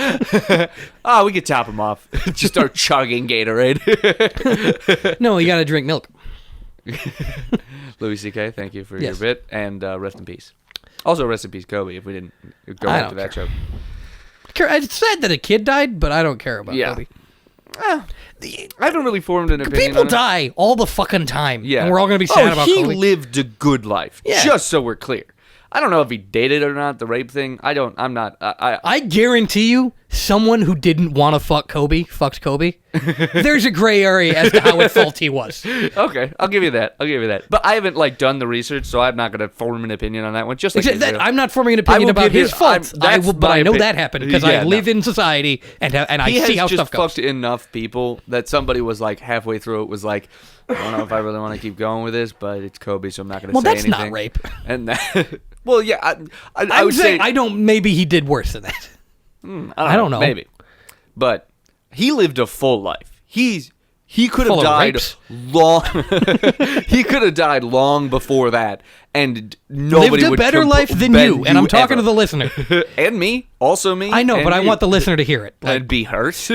Oh, we could top them off. Just start chugging Gatorade. No, you got to drink milk. Louis C.K., thank you for Yes. your bit, and rest in peace. Also, rest in peace, Kobe, if we didn't go I into don't that care. joke. It's sad that a kid died, but I don't care about Kobe. I haven't really formed an opinion People on it. die all the fucking time. Yeah. And we're all going to be sad about he Kobe. lived a good life. Yeah. Just so we're clear. I don't know if he dated or not, the rape thing. I'm not. I guarantee you, someone who didn't want to fuck Kobe fucks Kobe. There's a gray area as to how at fault he was. Okay, I'll give you that. But I haven't done the research, so I'm not going to form an opinion on that one. Just like Except that you. I'm not forming an I opinion will about give you- his faults. that's But my I know opi- that happened because Yeah, I live no. in society and I he see how has just stuff goes. fucked enough people that somebody was like halfway through it was like, I don't know if I really want to keep going with this, but it's Kobe, so I'm not going to Well, say that's anything. not rape. And that, well, yeah, I I would would say I don't. Maybe he did worse than that. I don't know. maybe, but he lived a full life. He could Full have of died rapes. long. He could have died long before that, and nobody Lived a would better life than you, and I'm talking to the listener. and me, also me. I know, and but I you. want the listener to hear it. Like, and be hurt.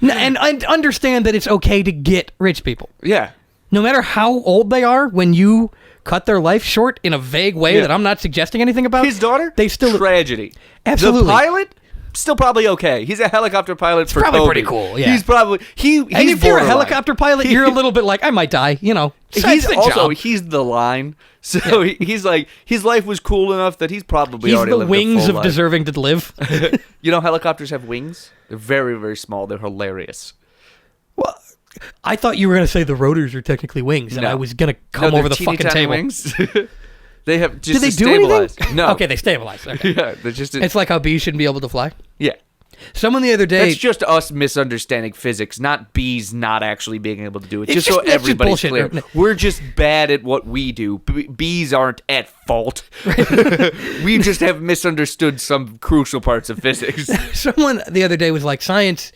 and understand that it's okay to get rich people. Yeah. No matter how old they are, when you cut their life short in a vague way Yeah. that I'm not suggesting anything about. His daughter, They still tragedy. Absolutely. The pilot, still probably okay. He's a helicopter pilot for probably Kobe. pretty cool, yeah. He's probably he's And if you're a borderline. helicopter pilot, you're a little bit like, I might die, He's It's a also job. he's the line, so he's like his life was cool enough that he's probably He's already the lived a wings full of life. deserving to live. You know, helicopters have wings. They're very, very small. They're hilarious. Well, I thought you were going to say the rotors are technically wings, and No. I was going to No, come they're over the teeny fucking tiny table. Wings. They have Do just they to do stabilize. anything? No. Okay, they stabilize. Okay. Yeah, they're just. It's like how bees shouldn't be able to fly. Yeah. Someone the other day. That's just us misunderstanding physics, not bees not actually being able to do it. It's Just so just- that's just everybody's bullshit. clear. We're just bad at what we do. Bees aren't at fault. We just have misunderstood some crucial parts of physics. Someone the other day was like, science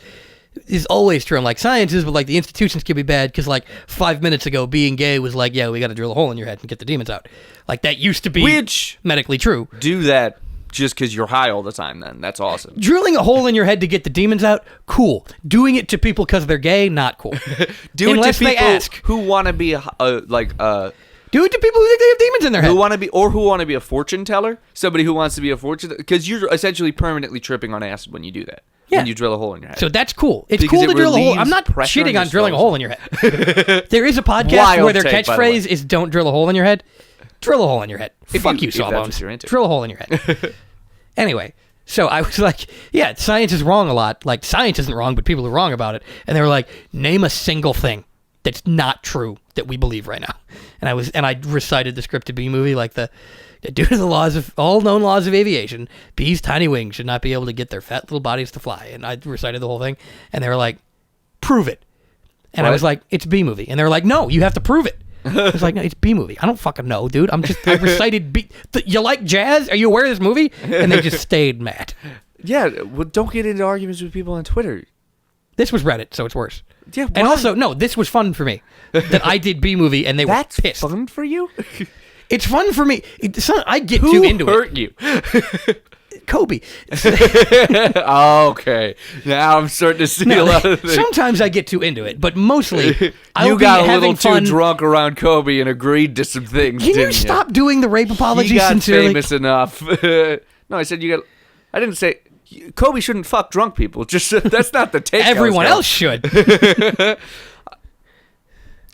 is always true. I'm like, science is, but like the institutions can be bad because like 5 minutes ago, being gay was like, yeah, we got to drill a hole in your head and get the demons out. Like that used to be Which medically true. do that just because you're high all the time, then. That's awesome. Drilling a hole in your head to get the demons out, cool. Doing it to people because they're gay, not cool. Do Unless it to they people ask. who want to be Do it to people who think they have demons in their head. who want to be a fortune teller, somebody who wants to be a fortune, because you're essentially permanently tripping on acid when you do that. Yeah. When you drill a hole in your head. So that's cool. It's Because cool it to drill a hole. I'm relieves not pressure on shitting your on drilling a skull. hole in your head. There is a podcast Wild where their take, by the way. catchphrase is "Don't drill a hole in your head." Drill a hole in your head. Fuck you, if that's Sawbones. what you're into. Drill a hole in your head. Anyway, so I was like, yeah, science is wrong a lot. Like, science isn't wrong, but people are wrong about it. And they were like, name a single thing that's not true that we believe right now. And I recited the scripted B movie, like due to the laws of all known laws of aviation, bees' tiny wings should not be able to get their fat little bodies to fly. And I recited the whole thing, and they were like, prove it. And I What? was like, it's B movie. And they were like, no, you have to prove it. I was like, no, it's B movie. I don't fucking know, dude. I recited B. You like jazz? Are you aware of this movie? And they just stayed mad. Yeah, well, don't get into arguments with people on Twitter. This was Reddit, so it's worse. Yeah, And why? also, no, this was fun for me. That I did B movie, and they That's were pissed. fun for you? It's fun for me. I get Who too into hurt it. you? Kobe. Okay, now I'm starting to see a lot of things. Sometimes I get too into it, but mostly You got a little too drunk around Kobe and agreed to some things. Can you stop doing the rape apology He got sincerely? famous enough. No, I said you got. I didn't say Kobe shouldn't fuck drunk people. Just that's not the take. Everyone else should.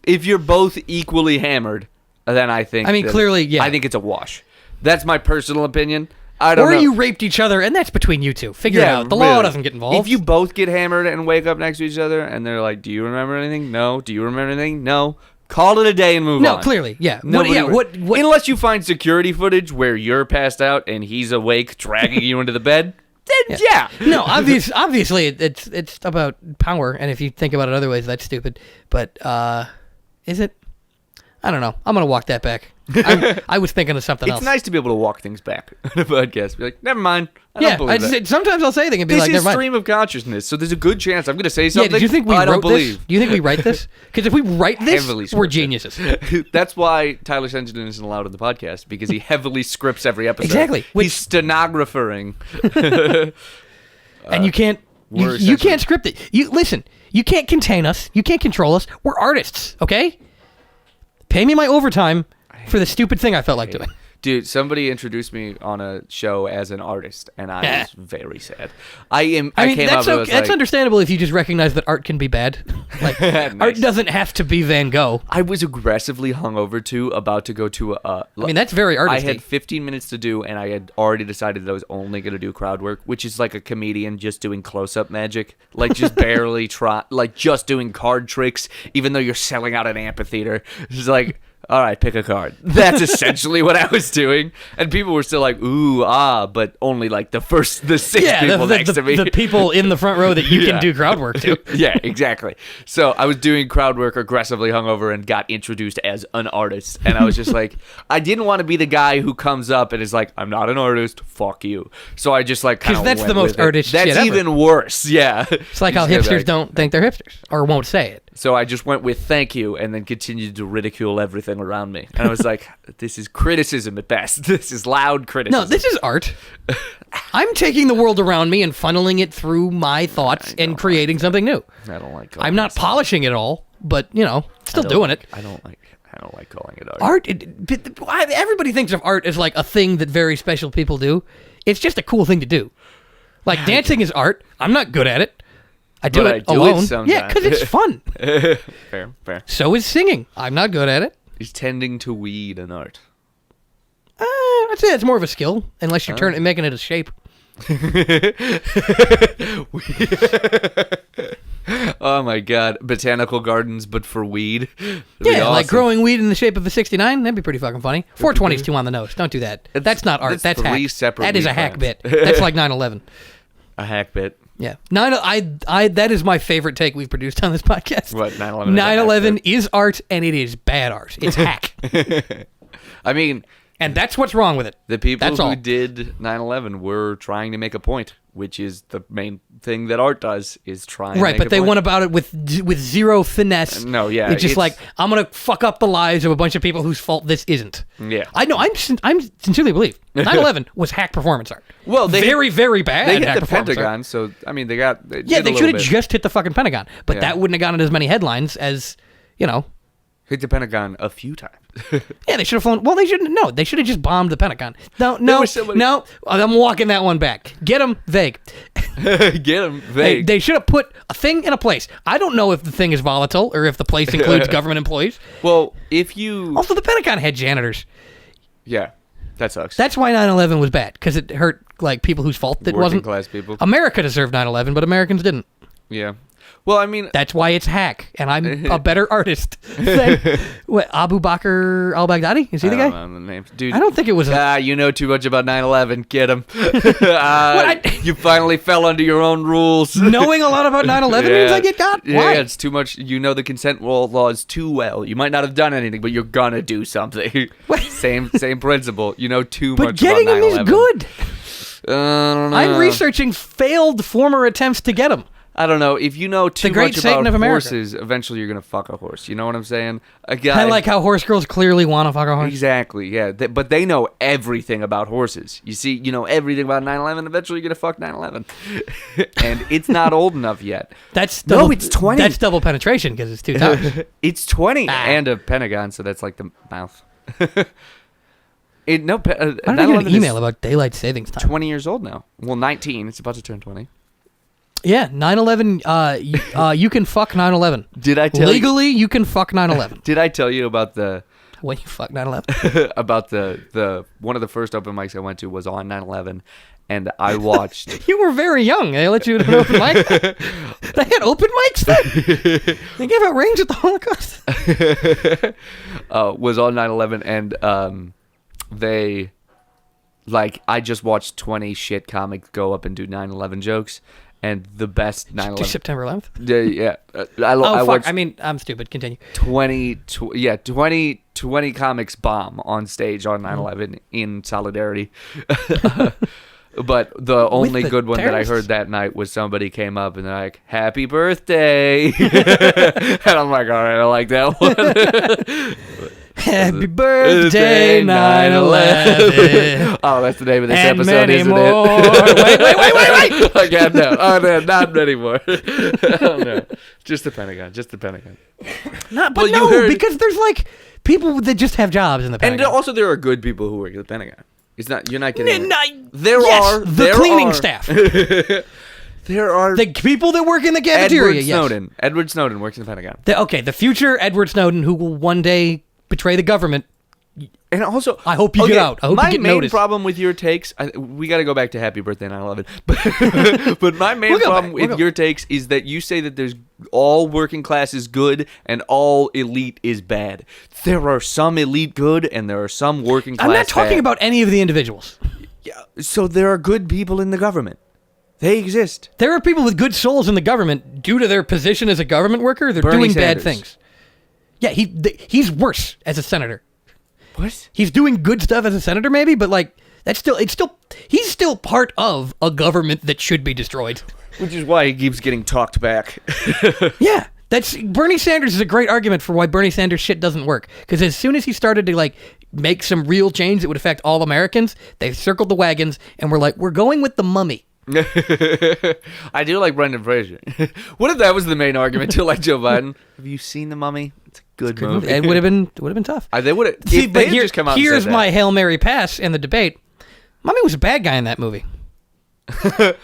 If you're both equally hammered, then I think. I mean, clearly, yeah. I think it's a wash. That's my personal opinion. I don't know. Or you raped each other, and that's between you two. Figure it out. The law doesn't get involved. If you both get hammered and wake up next to each other, and they're like, "Do you remember anything? No. Do you remember anything? No." Call it a day and move on. No, clearly, yeah. What? Unless you find security footage where you're passed out and he's awake, dragging you into the bed. Then yeah. No, obviously, it's about power, and if you think about it other ways, that's stupid. But is it? I don't know. I'm gonna walk that back. I was thinking of something else. It's nice to be able to walk things back on a podcast. Be like, never mind. I don't believe that. Sometimes I'll say things and be This like, is never mind. stream of consciousness, so there's a good chance I'm going to say something. Yeah, do you think we I don't wrote believe. this? Do you think we write this? Because if we write this, Heavily we're scripted. geniuses. That's why Tyler Sengin isn't allowed on the podcast, because he heavily scripts every episode. Exactly. He's stenographering. And you can't you can't script it. You listen, you can't contain us. You can't control us. We're artists, okay? Pay me my overtime for the stupid thing I felt like doing. Dude, somebody introduced me on a show as an artist, and I was very sad. I mean, that's understandable if you just recognize that art can be bad. Like, Nice. art doesn't have to be Van Gogh. I was aggressively hungover too, about to go to a. I mean, that's very artisty. I had 15 minutes to do, and I had already decided that I was only going to do crowd work, which is like a comedian just doing close-up magic, like just barely like just doing card tricks, even though you're selling out an amphitheater. It's like, all right, pick a card. That's essentially what I was doing, and people were still like, ooh, ah, but only like the six people next to me. The people in the front row that you can do crowd work to. Yeah, exactly. So I was doing crowd work aggressively hungover and got introduced as an artist. And I was just like, I didn't want to be the guy who comes up and is like, I'm not an artist, fuck you. So I just like kind of that's the most artist That's shit ever. even worse, yeah. It's like how hipsters don't think they're hipsters or won't say it. So I just went with thank you and then continued to ridicule everything around me. And I was like, this is criticism at best. This is loud criticism. No, this is art. I'm taking the world around me and funneling it through my thoughts and creating something new. I don't like I'm not polishing it all, but, still doing it. I don't like calling it art. Everybody thinks of art as like a thing that very special people do. It's just a cool thing to do. Like dancing is art. I'm not good at it. I do it alone. Yeah, because it's fun. Fair. So is singing. I'm not good at it. Is tending to weed an art? I'd say it's more of a skill, unless you're making it a shape. Oh my god, botanical gardens, but for weed. That'd be Yeah, like awesome. growing weed in the shape of a 69. That'd be pretty fucking funny. 420 is too on the nose. Don't do that. That's not art. That's three hack. separate That is a weed hack plants. bit. That's like 9/11. A hack bit. Yeah, that is my favorite take we've produced on this podcast. What, 9/11? 9/11 is art, and it is bad art. It's hack, I mean, and that's what's wrong with it. the people That's who all. did 9/11 were trying to make a point, which is the main thing that art does, is try and Right, make but a they point. went about it with zero finesse. No, yeah, it's just it's- like I'm gonna fuck up the lives of a bunch of people whose fault this isn't. Yeah. I know. I'm sincerely believe 9/11 was hack performance art. Well, they very very bad. They hit hack the performance art. Pentagon, so I mean, they did Yeah, a they little should have bit. just hit the fucking Pentagon, but Yeah. that wouldn't have gotten as many headlines as hit the Pentagon a few times. Yeah, they should have flown. Well, they shouldn't. No, they should have just bombed the Pentagon. No. was somebody- No. I'm walking that one back. Get them vague. Get them vague. They should have put a thing in a place. I don't know if the thing is volatile or if the place includes government employees. Well, if you... Also, the Pentagon had janitors. Yeah, that sucks. That's why 9/11 was bad, because it hurt like people whose fault it Working wasn't. class people. America deserved 9/11, but Americans didn't. Yeah. Well, I mean... That's why it's hack, and I'm a better artist than Abu Bakr al-Baghdadi. Is he the I guy? don't know the names. Dude, I don't think it was. you know too much about 9/11. Get him. I- You finally fell under your own rules. Knowing a lot about 9/11 means I get got. Yeah, Why? it's too much. You know the consent laws too well. You might not have done anything, but you're gonna do something. Same principle. You know too But much getting about him is 9/11. good. I don't know. I'm researching failed former attempts to get him. I don't know. If you know too great much Satan about of America. horses, eventually you're gonna fuck a horse. You know what I'm saying? A guy. Kind of like how horse girls clearly want to fuck a horse. Exactly. Yeah. But they know everything about horses. You see, you know everything about 9/11. Eventually you're gonna fuck 9/11, and it's not old enough yet. That's double, it's 20. That's double penetration because it's 2 times. It's 20 and a pentagon, so that's like the mouth. I don't get an email about daylight savings time. 20 years old now. Well, 19. It's about to turn 20. Yeah, 9/11. You can fuck 9/11. Did I tell legally? You can fuck 9/11. Did I tell you about the when you fuck 9/11? about the one of the first open mics I went to was on 9/11, and I watched. You were very young. They let you to an open mic. They had open mics then. They gave out range at the Holocaust. Was on 9/11, and they, like, I just watched 20 shit comics go up and do 9/11 jokes, and the best 9/11. September 11th? Yeah. I Fuck. watched I mean, I'm stupid. Continue. 20 comics bomb on stage on 9/11 in solidarity. But the only the good one that I terrorists? heard that night was somebody came up and they're like, "Happy birthday." And I'm like, all right, I like that one. Happy birthday, 9/11. Oh, that's the name of this And episode, many isn't more. it? Wait. Again, no. Oh, no, not anymore. Oh, no. Just the Pentagon. But you no, heard- because there's like people that just have jobs in the And Pentagon. also, there are good people who work at the Pentagon. It's not. You're not getting. Yes, the cleaning staff. There are The people that work in the cafeteria. Edward Snowden. Edward Snowden works in the Pentagon. The future Edward Snowden who will one day betray the government. And also, I hope you get out. I hope my you get main noticed. problem with your takes, we got to go back to Happy Birthday 9/11. But my main problem with your takes is that you say that there's all working class is good and all elite is bad. There are some elite good and there are some working class I'm not talking bad. about any of the individuals. Yeah, so there are good people in the government. They exist. There are people with good souls in the government due to their position as a government worker. They're Bernie doing Sanders. bad things. Yeah, he's worse as a senator. What? He's doing good stuff as a senator, maybe, but like he's still part of a government that should be destroyed. Which is why he keeps getting talked back. Yeah, Bernie Sanders is a great argument for why Bernie Sanders shit doesn't work. Because as soon as he started to like make some real change that would affect all Americans, they circled the wagons and were like, we're going with the mummy. I do like Brendan Fraser. What if that was the main argument to like Joe Biden? Have you seen The Mummy? It's a good movie. It would have been tough. They would have. See, If but they had just come out and here's said my that. Hail Mary pass in the debate. Mummy was a bad guy in that movie.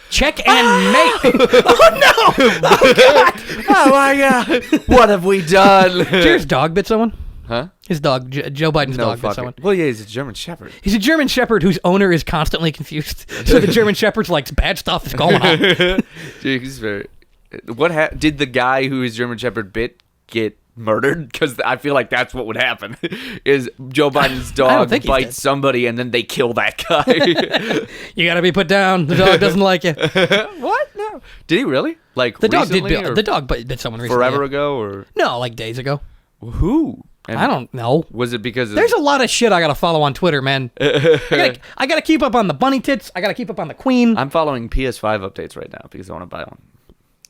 Check and mate. Oh no! Oh god! Oh my god! What have we done? Jared's dog bit someone. Huh? His dog, Joe Biden's dog, bit fucking. someone. Well, yeah, he's a German Shepherd. He's a German Shepherd whose owner is constantly confused. So the German Shepherd's like, bad stuff is going on. Dude, he's very. Did the guy who his German Shepherd bit get murdered? Because I feel like that's what would happen. Is Joe Biden's dog think he's bites dead. somebody and then they kill that guy? You gotta be put down. The dog doesn't like you. What? No. Did he really? Like The dog recently, or the dog bit someone recently. forever yeah. ago or No, like days ago. who? And I don't know. Was it because of, There's a lot of shit I gotta follow on Twitter, man. I gotta keep up on the bunny tits. I gotta keep up on the queen. I'm following PS5 updates right now because I want to buy one.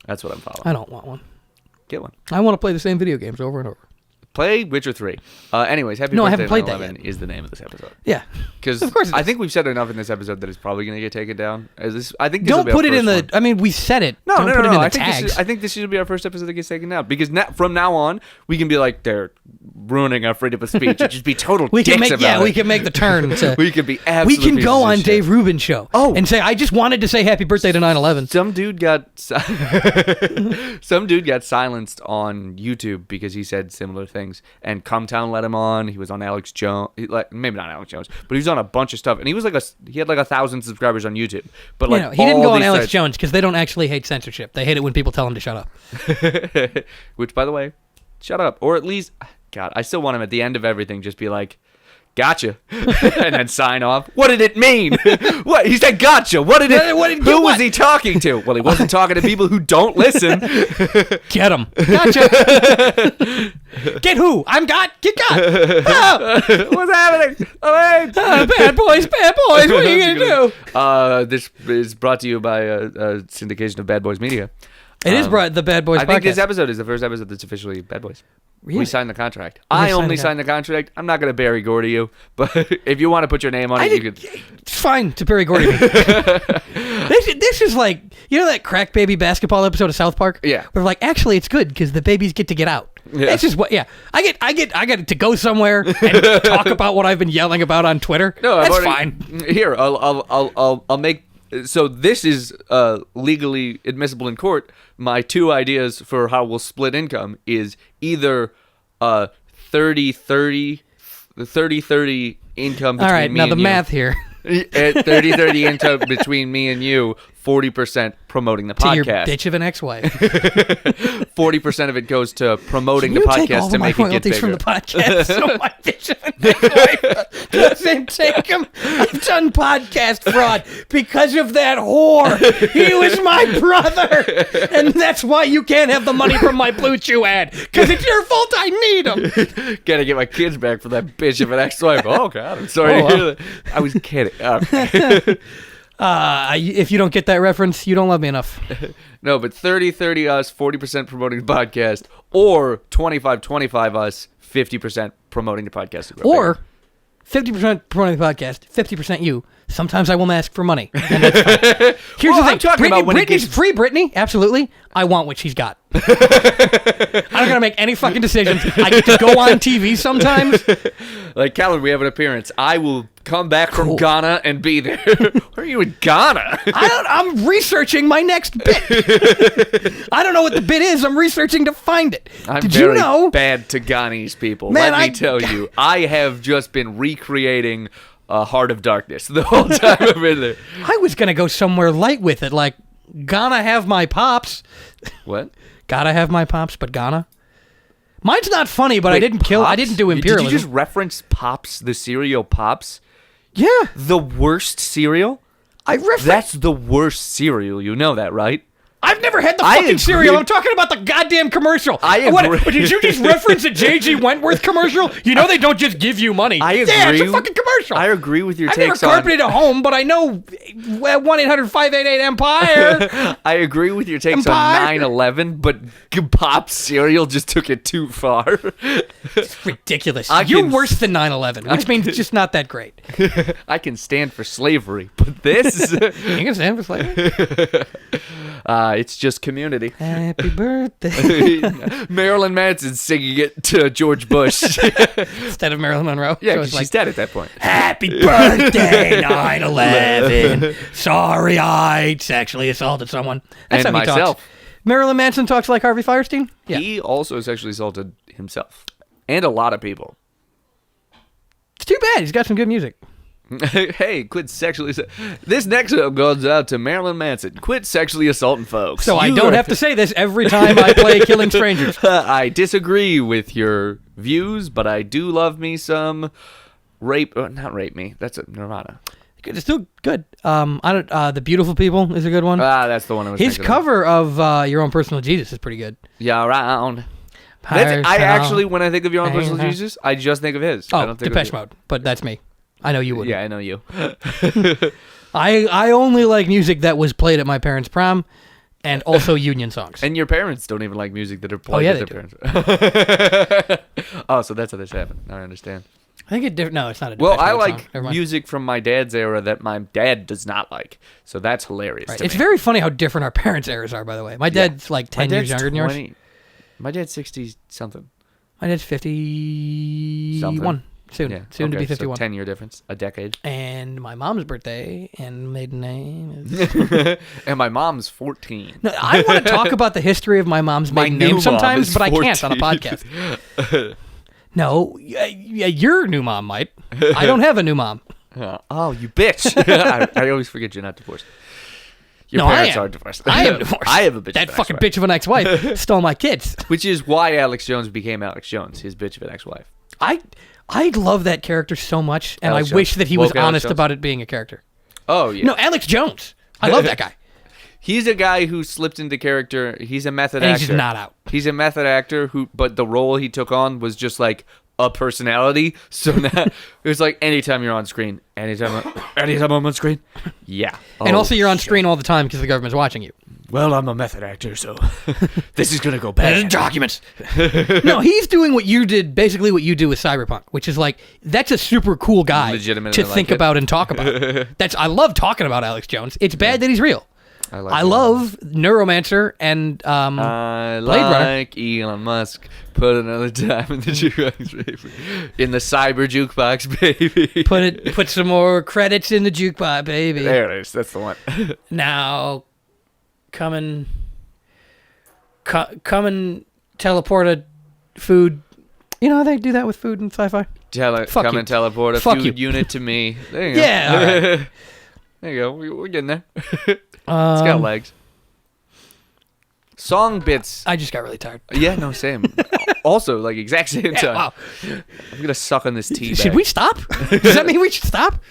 That's what I'm following. I don't want one. Get one. I want to play the same video games over and over. Play Witcher 3. Anyways, Happy No, I Birthday haven't played that 9/11 is the name of this episode. Yeah. Because Of course it I is. think we've said enough in this episode that it's probably going to get taken down. I think this will Don't be put our it in first the. one. I mean, we said it. No, Don't no, put no, it in no. the tags. I think this should be our first episode that gets taken down because from now on we can be like they're ruining our freedom of speech. It just be total we dicks can make about it. we can make the turn to. We can be we absolute can pieces go of on shit. Dave Rubin's show. Oh. And say I just wanted to say happy birthday to 9/11. Some dude got silenced on YouTube because he said similar things, and Cumtown let him on. He was on Alex Jones, maybe not Alex Jones, but he was on a bunch of stuff, and he had like 1,000 subscribers on YouTube. But like, He didn't all go on these Alex sites- Jones because they don't actually hate censorship. They hate it when people tell them to shut up. Which, by the way, shut up, or at least, God, I still want him at the end of everything just be like, "Gotcha," and then sign off. What did it mean? What he said? Gotcha. What did it? Who was he talking to? Well, he wasn't talking to people who don't listen. Get him. Gotcha. Get who? Get got. Oh. What's happening? Bad boys. What are you gonna do? This is brought to you by a syndication of Bad Boys Media. It is the Bad Boys I podcast. think this episode is the first episode that's officially Bad Boys. Really? We signed the contract. I only signed the contract. I'm not going to Barry Gordy you, but if you want to put your name on it, you could. It's fine to Barry Gordy. This is like, you know that crack baby basketball episode of South Park? Yeah. Where like, actually, it's good because the babies get to get out. Yeah. That's just what. Yeah, I get to go somewhere and talk about what I've been yelling about on Twitter. No, that's fine. Here, I'll make. So this is legally admissible in court. My two ideas for how we'll split income is either 30-30 income between All right, me now and the you. math here. At 30-30 income between me and you, 40% promoting the To your podcast. bitch of an ex-wife. 40% of it goes to promoting Can the you take podcast all to of my make it get royalties bigger. from the podcast so my bitch of an ex-wife doesn't take them? I've done podcast fraud because of that whore. He was my brother. And that's why you can't have the money from my Blue Chew ad. Because it's your fault I need them. Gotta get my kids back for that bitch of an ex-wife. Oh, God, I'm sorry to hear that. I was kidding. Okay. If you don't get that reference, you don't love me enough. No, but 30-30 us, 40% promoting the podcast, or 25-25 us, 50% promoting the podcast. Or 50% promoting the podcast, 50% you. Sometimes I will ask for money. And that's fine. Here's the thing. I'm talking about when it Britney's gets... free Britney, absolutely. I want what she's got. I don't gotta make any fucking decisions. I get to go on TV sometimes. Like, Calvin, we have an appearance. I will come back from Ghana and be there. Where are you in Ghana? I'm researching my next bit. I don't know what the bit is. I'm researching to find it. I'm Did very you know? bad to Ghanese people. Man, Let me tell you. I have just been recreating Heart of Darkness the whole time I've been there. I was gonna go somewhere light with it, like Ghana have my pops. What? Gotta have my pops, but Ghana. Mine's not funny, but I didn't do imperialism. Did you just reference Pops, the cereal Pops? Yeah, The worst cereal? That's the worst cereal. You know that, right? I've never had the I fucking agree. cereal. I'm talking about the goddamn commercial. I agree. Did you just reference a J.G. Wentworth commercial? You know they don't just give you money. I agree. Yeah, it's a fucking commercial. I agree with your I've never takes on... carpeted a home, but I know 1-800-588-EMPIRE. I agree with your takes Empire. on 9/11, but Pop cereal just took it too far. It's ridiculous. I You're can- worse than 9/11, which means it's just not that great. I can stand for slavery, but this... You can stand for slavery. it's just community. Happy birthday. Marilyn Manson singing it to George Bush. Instead of Marilyn Monroe. Yeah, So because it's she's dead at that point. Happy birthday, 9/11. Sorry I sexually assaulted someone. That's And how he myself. talks. Marilyn Manson talks like Harvey Firestein? Yeah. He also sexually assaulted himself. And a lot of people. It's too bad. He's got some good music. Hey, quit sexually... This next one goes out to Marilyn Manson. Quit sexually assaulting folks. So I don't have to say this every time I play Killing Strangers. I disagree with your views, but I do love me some rape... not rape me. That's a Nirvana. It's still good. The Beautiful People is a good one. That's the one I was His thinking of. cover of Your Own Personal Jesus is pretty good. Yeah, around. I actually, when I think of Your Own Personal Jesus, I just think of his. I Oh, don't think Depeche of Mode. But that's me. I know you wouldn't. Yeah, I know you. I only like music that was played at my parents' prom and also union songs. And your parents don't even like music that are played yeah, with they their parents. Oh, so that's how this happened. I understand. I think no, it's not a Depeche Well, I Mode like song. Never mind. music from my dad's era that my dad does not like. So that's hilarious Right. to It's me. very funny how different our parents' eras are, by the way. My dad's like 10 years younger than yours. My dad's 60-something. My dad's 51. Something. Soon. Yeah. Soon to be 51. So 10-year difference. A decade. And my mom's birthday and maiden name is... And my mom's 14. No, I want to talk about the history of my mom's My maiden new name mom sometimes, is but I can't on a 14. podcast. No, your new mom might. I don't have a new mom. Oh, you bitch. I always forget you're not divorced. Your No, I parents am. are divorced. I am divorced. I have a bitch. That of an fucking ex-wife. bitch of an ex-wife stole my kids. Which is why Alex Jones became Alex Jones, his bitch of an ex-wife. I love that character so much, and Alex I wish Jones. that he was Woke Alex honest Jones? about it being a character. Oh, yeah. No, Alex Jones. I love that guy. He's a guy who slipped into character. He's a method And actor. he's just not out. He's a method actor but the role he took on was just like a personality. So now it was like anytime you're on screen, anytime I'm on screen, yeah. And Oh, also, you're on shit. screen all the time because the government's watching you. well, I'm a method actor, so this is gonna go bad. Documents. No, he's doing what you did, basically what you do with Cyberpunk, which is like, that's a super cool guy Legitimately to think about and talk about. I love talking about Alex Jones. It's bad that he's real. I him. love Neuromancer and I Blade Runner. like Elon Musk. Put another time in the jukebox, baby. In the cyber jukebox, baby. Put some more credits in the jukebox, baby. There it is. That's the one. Now, come and teleport a food. You know how they do that with food in sci-fi? Come and teleport a food unit to me. There you go. Yeah, all right. There you go. We're getting there. It's got legs. Song bits. I just got really tired. Yeah, no, same. Also, like, exact same time. Wow. I'm going to suck on this tea Should bag. we stop? Does that mean we should stop?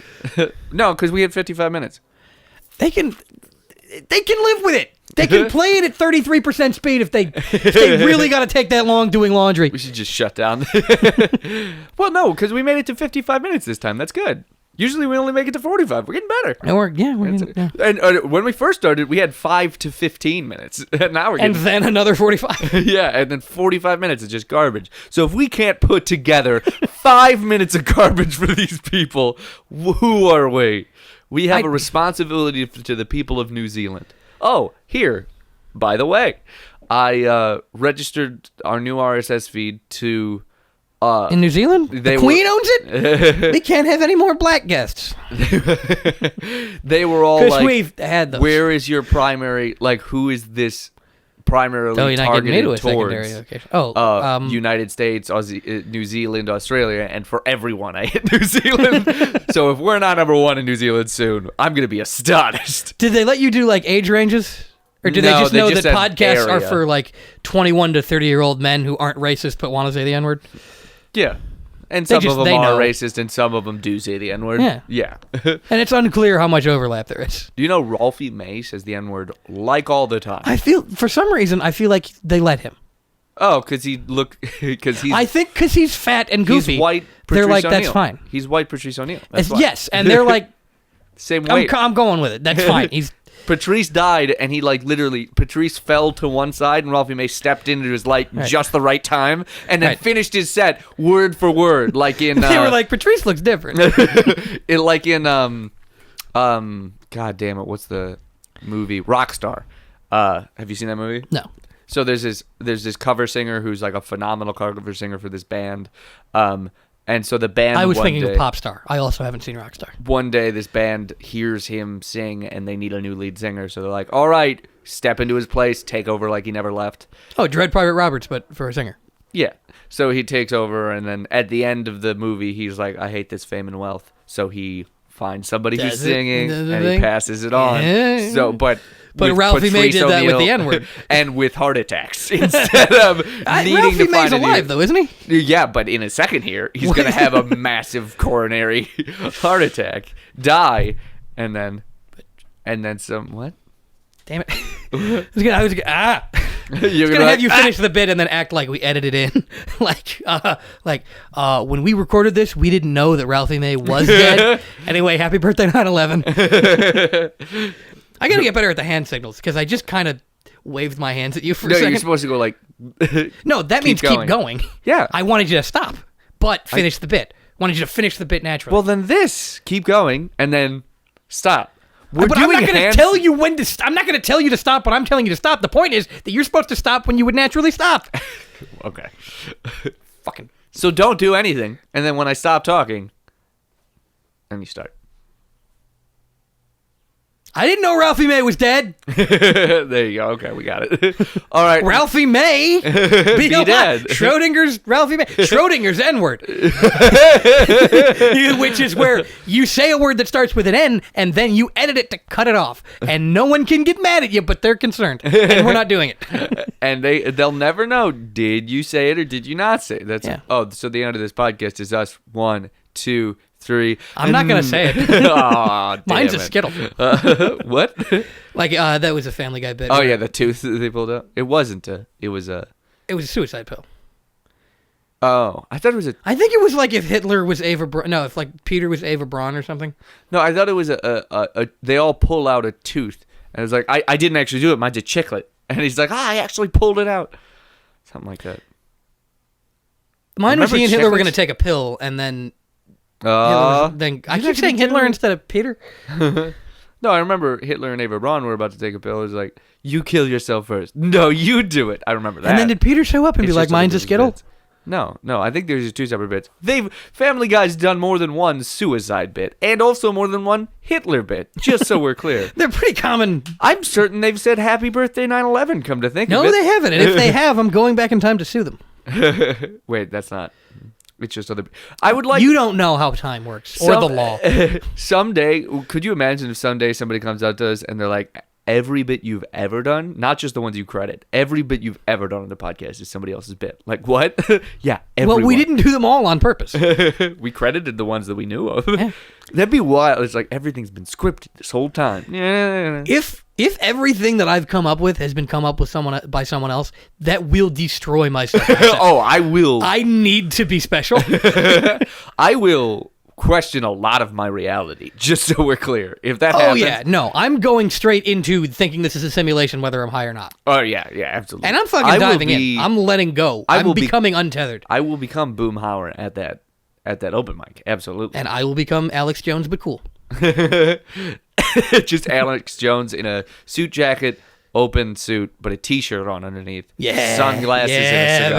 No, because we had 55 minutes. They can live with it. They can play it at 33% speed if they really got to take that long doing laundry. We should just shut down. Well, no, because we made it to 55 minutes this time. That's good. Usually we only make it to 45. We're getting better. And And when we first started, we had 5 to 15 minutes. Now we're getting... then another 45. Yeah, and then 45 minutes is just garbage. So if we can't put together 5 minutes of garbage for these people, who are we? We have a responsibility to the people of New Zealand. Oh, here, by the way, I registered our new RSS feed to... in New Zealand? The Queen owns it? They can't have any more black guests. They were all like... Because we've had those. Where is your primary... Like, who is this primarily you're not getting me to a towards? secondary location. United States, New Zealand, Australia, and for everyone I hit New Zealand. So if we're not number one in New Zealand soon, I'm going to be astonished. Did they let you do, like, age ranges? Or do No, they just they know just that said podcasts are area. for, like, 21 to 30-year-old men who aren't racist but want to say the N-word? Yeah. And some of them they are know. racist, and some of them do say the N-word. Yeah. Yeah. And it's unclear how much overlap there is. Do you know Ralphie May says the N-word like all the time? For some reason, I feel like they let him. Oh, because he's... I think because he's fat and goofy. He's white Patrice they're like, O'Neal. that's fine. He's white Patrice O'Neal. That's why. Yes, and they're like, Same weight. I'm going with it. That's fine. He's Patrice died, and he, like, literally, Patrice fell to one side, and Ralphie May stepped into his light just the right time, and then finished his set word for word, like in... they were like, Patrice looks different. God damn it, what's the movie? Rockstar. Have you seen that movie? No. So there's this cover singer who's, like, a phenomenal cover singer for this band, and so the band. I was thinking of Popstar. I also haven't seen Rockstar. One day, this band hears him sing, and they need a new lead singer. So they're like, "All right, step into his place, take over like he never left." Oh, Dread Pirate Roberts, but for a singer. Yeah. So he takes over, and then at the end of the movie, he's like, "I hate this fame and wealth." So he finds somebody who's singing, and he passes it on. Yeah. So, but Ralphie May did that with the N-word. And with heart attacks instead of needing Ralphie to find May's a new... alive, though, isn't he? Yeah, but in a second here, he's going to have a massive coronary heart attack, die, and then some... What? Damn it. I was gonna You're gonna have you finish the bit and then act like we edited in. When we recorded this, we didn't know that Ralphie May was dead. Anyway, happy birthday 9/11. I gotta get better at the hand signals because I just kind of waved my hands at you for a second. You're supposed to go like... No, that means keep going. Yeah. I wanted you to stop, but finish the bit. Wanted you to finish the bit naturally. Well, then keep going, and then stop. But I'm not going to tell you when to. I'm not going to tell you to stop, but I'm telling you to stop. The point is that you're supposed to stop when you would naturally stop. Okay. Fucking. So don't do anything, and then when I stop talking, then you start. I didn't know Ralphie May was dead. There you go. Okay, we got it. All right. Ralphie May be dead. Schrodinger's Ralphie May. Schrodinger's N-word. Which is where you say a word that starts with an N and then you edit it to cut it off. And no one can get mad at you, but they're concerned. And we're not doing it. And they'll never know, did you say it or did you not say it? That's Oh, so the end of this podcast is us 1, 2, 3. I'm not going to say it. Aw, Mine's damn a it. Skittle. What? That was a Family Guy bit. Oh, yeah, the tooth that they pulled out. It wasn't it was a... It was a suicide pill. Oh, I thought it was a... I think it was like if Hitler was Ava Braun. No, if like Peter was Ava Braun or something. No, I thought it was a they all pull out a tooth And it's like, I didn't actually do it. Mine's a chiclet. And he's like, I actually pulled it out. Something like that. Mine was Remember he and Hitler were chiclets? going to take a pill, and then then I you keep saying actually Hitler do? instead of Peter. No, I remember Hitler and Ava Braun were about to take a pill. It was like, you kill yourself first. No, you do it. I remember that. And then did Peter show up and It's be like, just mine's a other Skittle? bits. No, I think there's just two separate bits. Family Guy's done more than one suicide bit, and also more than one Hitler bit, just so we're clear. They're pretty common. I'm certain they've said happy birthday 9/11, come to think of No, it. they haven't. And if they have, I'm going back in time to sue them. Wait, that's not. It's just other. I would like. You don't know how time works or the law. Someday, could you imagine if someday somebody comes out to us and they're like, every bit you've ever done, not just the ones you credit, every bit you've ever done on the podcast is somebody else's bit. Like, what? Yeah, everyone. Well, we didn't do them all on purpose. We credited the ones that we knew of. Yeah. That'd be wild. It's like everything's been scripted this whole time. Yeah. If everything that I've come up with has been come up with by someone else, that will destroy my stuff. Oh, I will. I need to be special. I will question a lot of my reality, just so we're clear. If that Oh happens. yeah, no, I'm going straight into thinking this is a simulation, whether I'm high or not. Oh yeah, absolutely. And I'm fucking I will diving be- in. I'm letting go. I I'm will be- becoming untethered. I will become Boomhauer at that open mic. Absolutely. And I will become Alex Jones, but cool. Just Alex Jones in a suit jacket, open suit, but a t-shirt on underneath. Yeah. Sunglasses Yeah, and a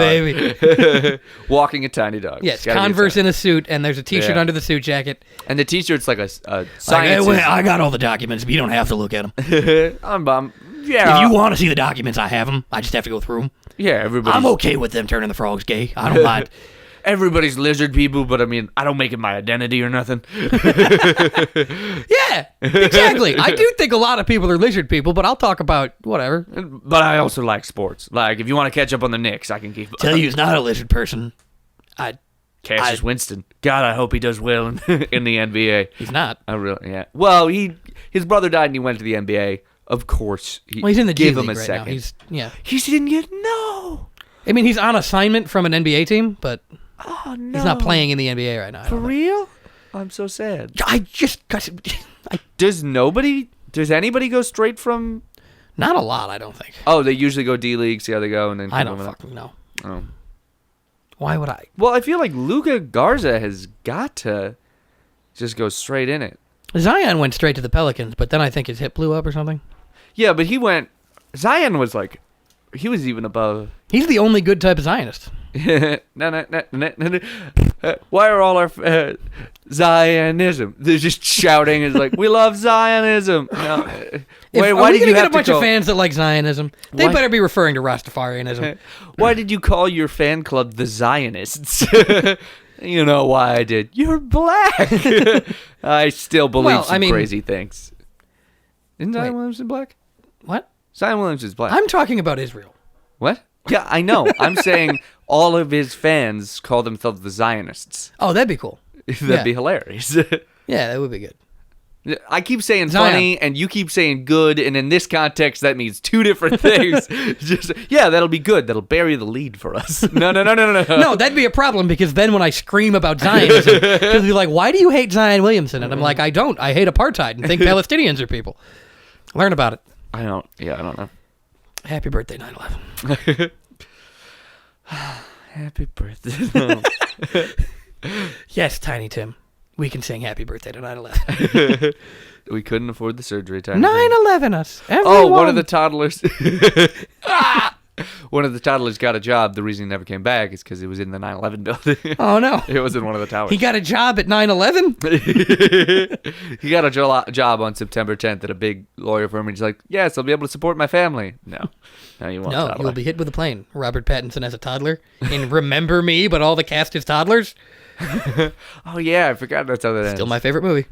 cigar. baby. Walking a tiny dog. Yes, Gotta be Converse excited. in a suit, and there's a T-shirt Yeah. under the suit jacket. And the t-shirt's like a Like, science. hey, I got all the documents, but you don't have to look at them. I'm bummed. Yeah. If you want to see the documents, I have them. I just have to go through them. Yeah, everybody's, I'm okay with them turning the frogs gay. I don't mind. everybody's lizard people, but I mean, I don't make it my identity or nothing. Yeah, exactly. I do think a lot of people are lizard people, but I'll talk about whatever. But I also like sports. Like, if you want to catch up on the Knicks, I can keep Tell you he's not a lizard person. Cassius Winston. God, I hope he does well in the NBA. He's not. I really, yeah. Well, his brother died and he went to the NBA. Of course, Well, he's in the G give League him a right second. now. He didn't get no. I mean, he's on assignment from an NBA team, but Oh no, he's not playing in the NBA right now. I for don't know. real. I'm so sad. I just got. Does anybody go straight from? Not a lot, I don't think. Oh, they usually go D League, see how they go, and then I come don't up. fucking know. Oh. Why would I? Well, I feel like Luka Garza has got to just go straight in it. Zion went straight to the Pelicans, but then I think his hip blew up or something. Yeah, but Zion was like, he was even above. He's the only good type of Zionist. No. Why are all our Zionism? They're just shouting. It's like, we love Zionism. No. Wait, why did you get have a bunch to of fans that like Zionism? They Why- better be referring to Rastafarianism. Why did you call your fan club the Zionists? You know why I did. You're black. I still believe Well, some I mean- crazy things. Isn't Zion Wait. Williamson black? What? Zion Williamson is black. I'm talking about Israel. What? Yeah, I know. I'm saying all of his fans call themselves the Zionists. Oh, that'd be cool. That'd Yeah. be hilarious. Yeah, that would be good. I keep saying Zion. funny, and you keep saying good, and in this context, that means two different things. Just that'll be good. That'll bury the lead for us. No. No, that'd be a problem because then when I scream about Zionism, people be like, why do you hate Zion Williamson? And I'm like, I don't. I hate apartheid and think Palestinians are people. Learn about it. I don't know. Happy birthday, 9/11. Happy birthday. Yes, Tiny Tim. We can sing happy birthday to 9/11. We couldn't afford the surgery time. 9/11 us. Oh, one of Everyone. the toddlers. One of the toddlers got a job. The reason he never came back is because he was in the 9/11 building. Oh, no. It was in one of the towers. He got a job at 9/11? He got a job on September 10th at a big lawyer firm, and he's like, "Yes, I'll be able to support my family." No, you won't. No, toddler. you'll be hit with a plane. Robert Pattinson as a toddler. In Remember Me, but all the cast is toddlers. Oh yeah, I forgot that's how that ends. Still my favorite movie.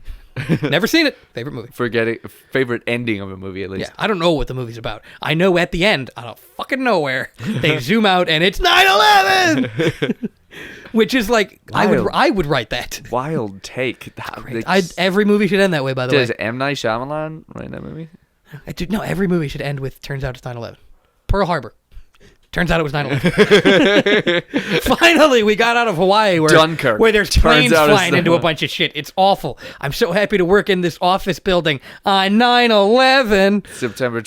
Never seen it. Favorite movie. Forgetting favorite ending of a movie at least. Yeah, I don't know what the movie's about. I know at the end, out of fucking nowhere, they zoom out and it's 9/11, which is like Wild. I would write that. Wild take. Every movie should end that way. By the Does way, M. Night Shyamalan write that movie? No, every movie should end with turns out it's 9/11. Pearl Harbor. Turns out it was 9/11. Finally, we got out of Hawaii Dunkirk. where there's Turns planes out it's flying into a bunch of shit. It's awful. I'm so happy to work in this office building on 9/11. September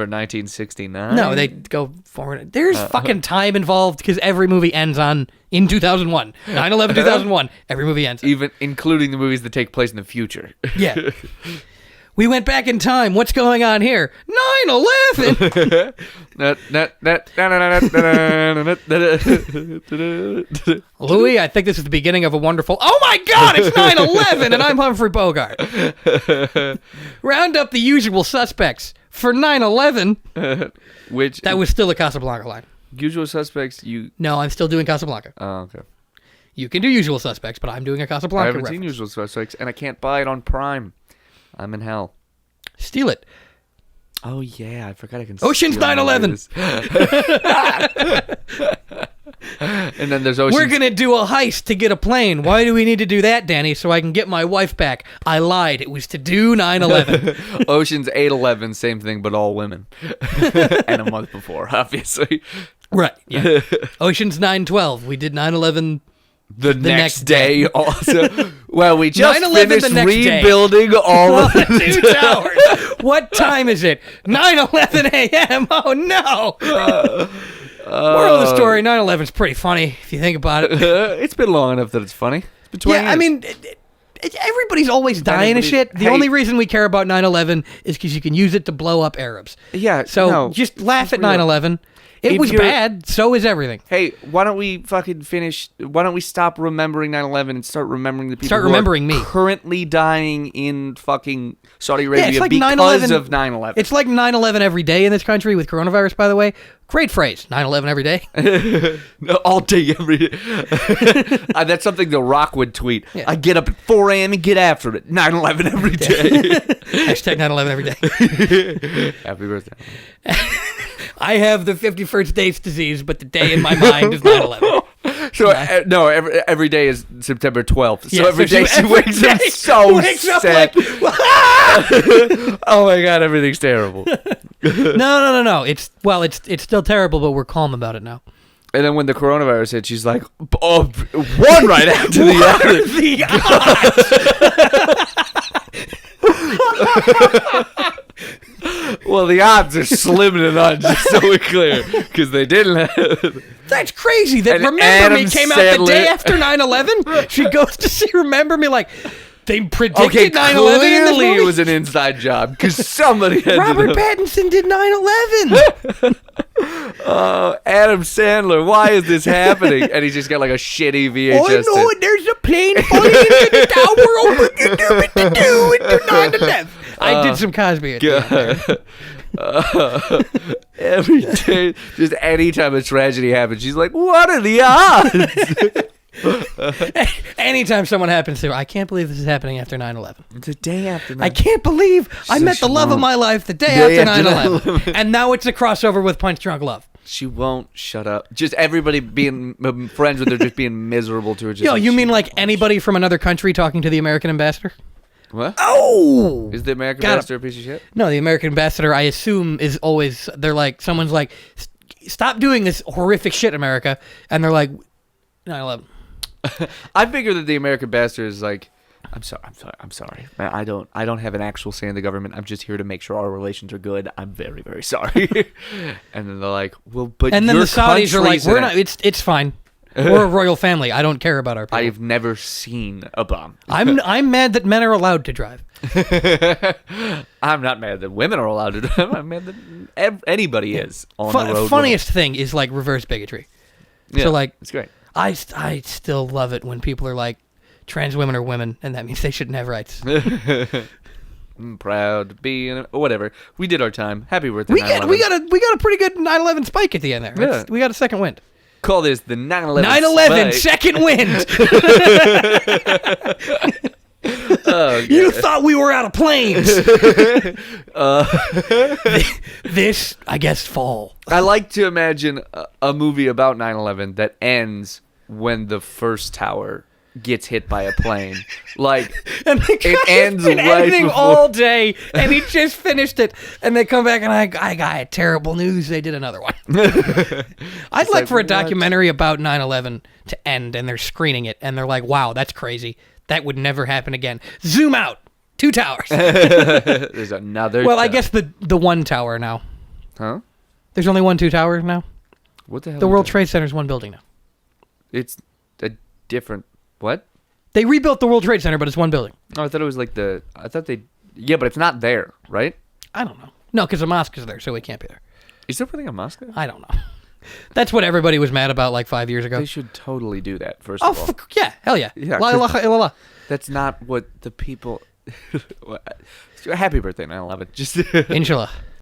1969. No, they go forward. There's fucking time involved because every movie ends in 2001. 9/11 2001. Every movie ends. Even including the movies that take place in the future. Yeah. We went back in time. What's going on here? 9/11. Louis, I think this is the beginning of a wonderful. Oh my God! It's 9/11, and I'm Humphrey Bogart. Round up the usual suspects for 9/11. Which That was still a Casablanca line. Usual Suspects? No, I'm still doing Casablanca. Oh, okay. You can do Usual Suspects, but I'm doing a I Casablanca haven't reference. seen Usual Suspects, and I can't buy it on Prime. I'm in hell. Steal it. Oh yeah, I forgot I can. Ocean's steal 9/11. movies. And then there's Ocean's. We're going to do a heist to get a plane. Why do we need to do that, Danny? So I can get my wife back. I lied. It was to do 9/11. Ocean's 8/11, same thing, but all women. And a month before, obviously. Right. Yeah. Ocean's 9/12. We did 9/11. The next next day. day also. Well, we just 9/11 finished the next day. rebuilding all of the 2 towers. What time is it? 9:11 a.m. Oh no. Moral of the story: 9/11's pretty funny if you think about it. It's been long enough that it's funny. It's been 20 Yeah, I years. mean, everybody's always dying of shit. The Hey. only reason we care about 9/11 is because you can use it to blow up Arabs. Yeah, So no, just laugh at real. 9/11. It If was you're- bad. So is everything. Hey, why don't we fucking finish? Why don't we stop remembering 9/11 and start remembering the people Start who remembering are me. currently dying in fucking Saudi Arabia it's like because 9/11 of 9/11? It's like 9/11 every day in this country with coronavirus, by the way. Great phrase. 9/11 every day. All day, every day. That's something The Rock would tweet. Yeah. I get up at 4 a.m. and get after it. 9/11 every day. Hashtag 9/11 every day. Happy birthday. I have the 51st dates disease, but the day in my mind is 9/11. So no, every day is September 12th. So Yeah, every day she every wakes up day so wakes up sad. like, Oh my god, everything's terrible. No. It's still terrible, but we're calm about it now. And then when the coronavirus hit, she's like, "Oh, one right after the other." The Well, the odds are slim to none, just so we're clear, because they didn't have. That's crazy that And Remember Adam Me came out the Sandler- day after 9/11. She goes to see Remember Me like they predicted Okay, 9/11 in this clearly movie. it was an inside job, because somebody had Robert to know. Pattinson did 9/11. Adam Sandler, why is this happening? And he's just got like a shitty VHS. Oh no, there's a plane falling into the tower into 9/11. I did some Cosby at the end there. Every day, just anytime a tragedy happens, she's like, "What are the odds?" Anytime someone happens to, I can't believe this is happening after 9/11. The day after. I can't believe I She's met like, the she love of won't. my life the day Day after after 9/11. And now it's a crossover with Punch Drunk Love. She won't shut up. Just everybody being friends with her, just being miserable to her. Just Yo, you she mean like won't. anybody from another country talking to the American ambassador? What? Oh! Is the American Got him. ambassador a piece of shit? No, the American ambassador, I assume, is always, they're like, someone's like, stop doing this horrific shit, America. And they're like, 9/11. I figure that the American ambassador is like, I'm sorry. I don't have an actual say in the government. I'm just here to make sure our relations are good. I'm very, very sorry. And then they're like, well, but And then your the Saudis are like, country's we're in not, it." it's fine. We're a royal family. I don't care about our people. I've never seen a bomb. I'm mad that men are allowed to drive. I'm not mad that women are allowed to drive. I'm mad that anybody is on the road. Funniest thing is like reverse bigotry. Yeah, So like, it's great. I still love it when people are like, trans women are women, and that means they shouldn't have rights. I'm proud to be in it. Or whatever. We did our time. Happy birthday, We got 9/11. a pretty good 9/11 spike at the end there. Yeah. We got a second wind. Call this the 9/11 9/11 spike. second wind. Oh, You thought we were out of planes. This, I guess, fall. I like to imagine a movie about 9/11 that ends when the first tower gets hit by a plane. Like, And the guy it ends been right editing before. all day, and he just finished it. And they come back, and I got terrible news. They did another one. I'd like for a what? documentary about 9/11 to end, and they're screening it, and they're like, "Wow, that's crazy. That would never happen again." Zoom out. 2 towers. There's another. Well, I guess the one tower now. Huh? There's only 2 towers now. What the hell? The is World that? Trade Center's one building now. It's a different. What? They rebuilt the World Trade Center, but it's one building. Oh, I thought it was like the. I thought they. Yeah, but it's not there, right? I don't know. No, because the mosque is there, so it can't be there. Is there really a mosque there? I don't know. That's what everybody was mad about like 5 years ago. They should totally do that. First Oh, of all, yeah, hell yeah. Yeah, La ilaha illallah. that's not what the people. Happy birthday, 9/11. Just Inshallah.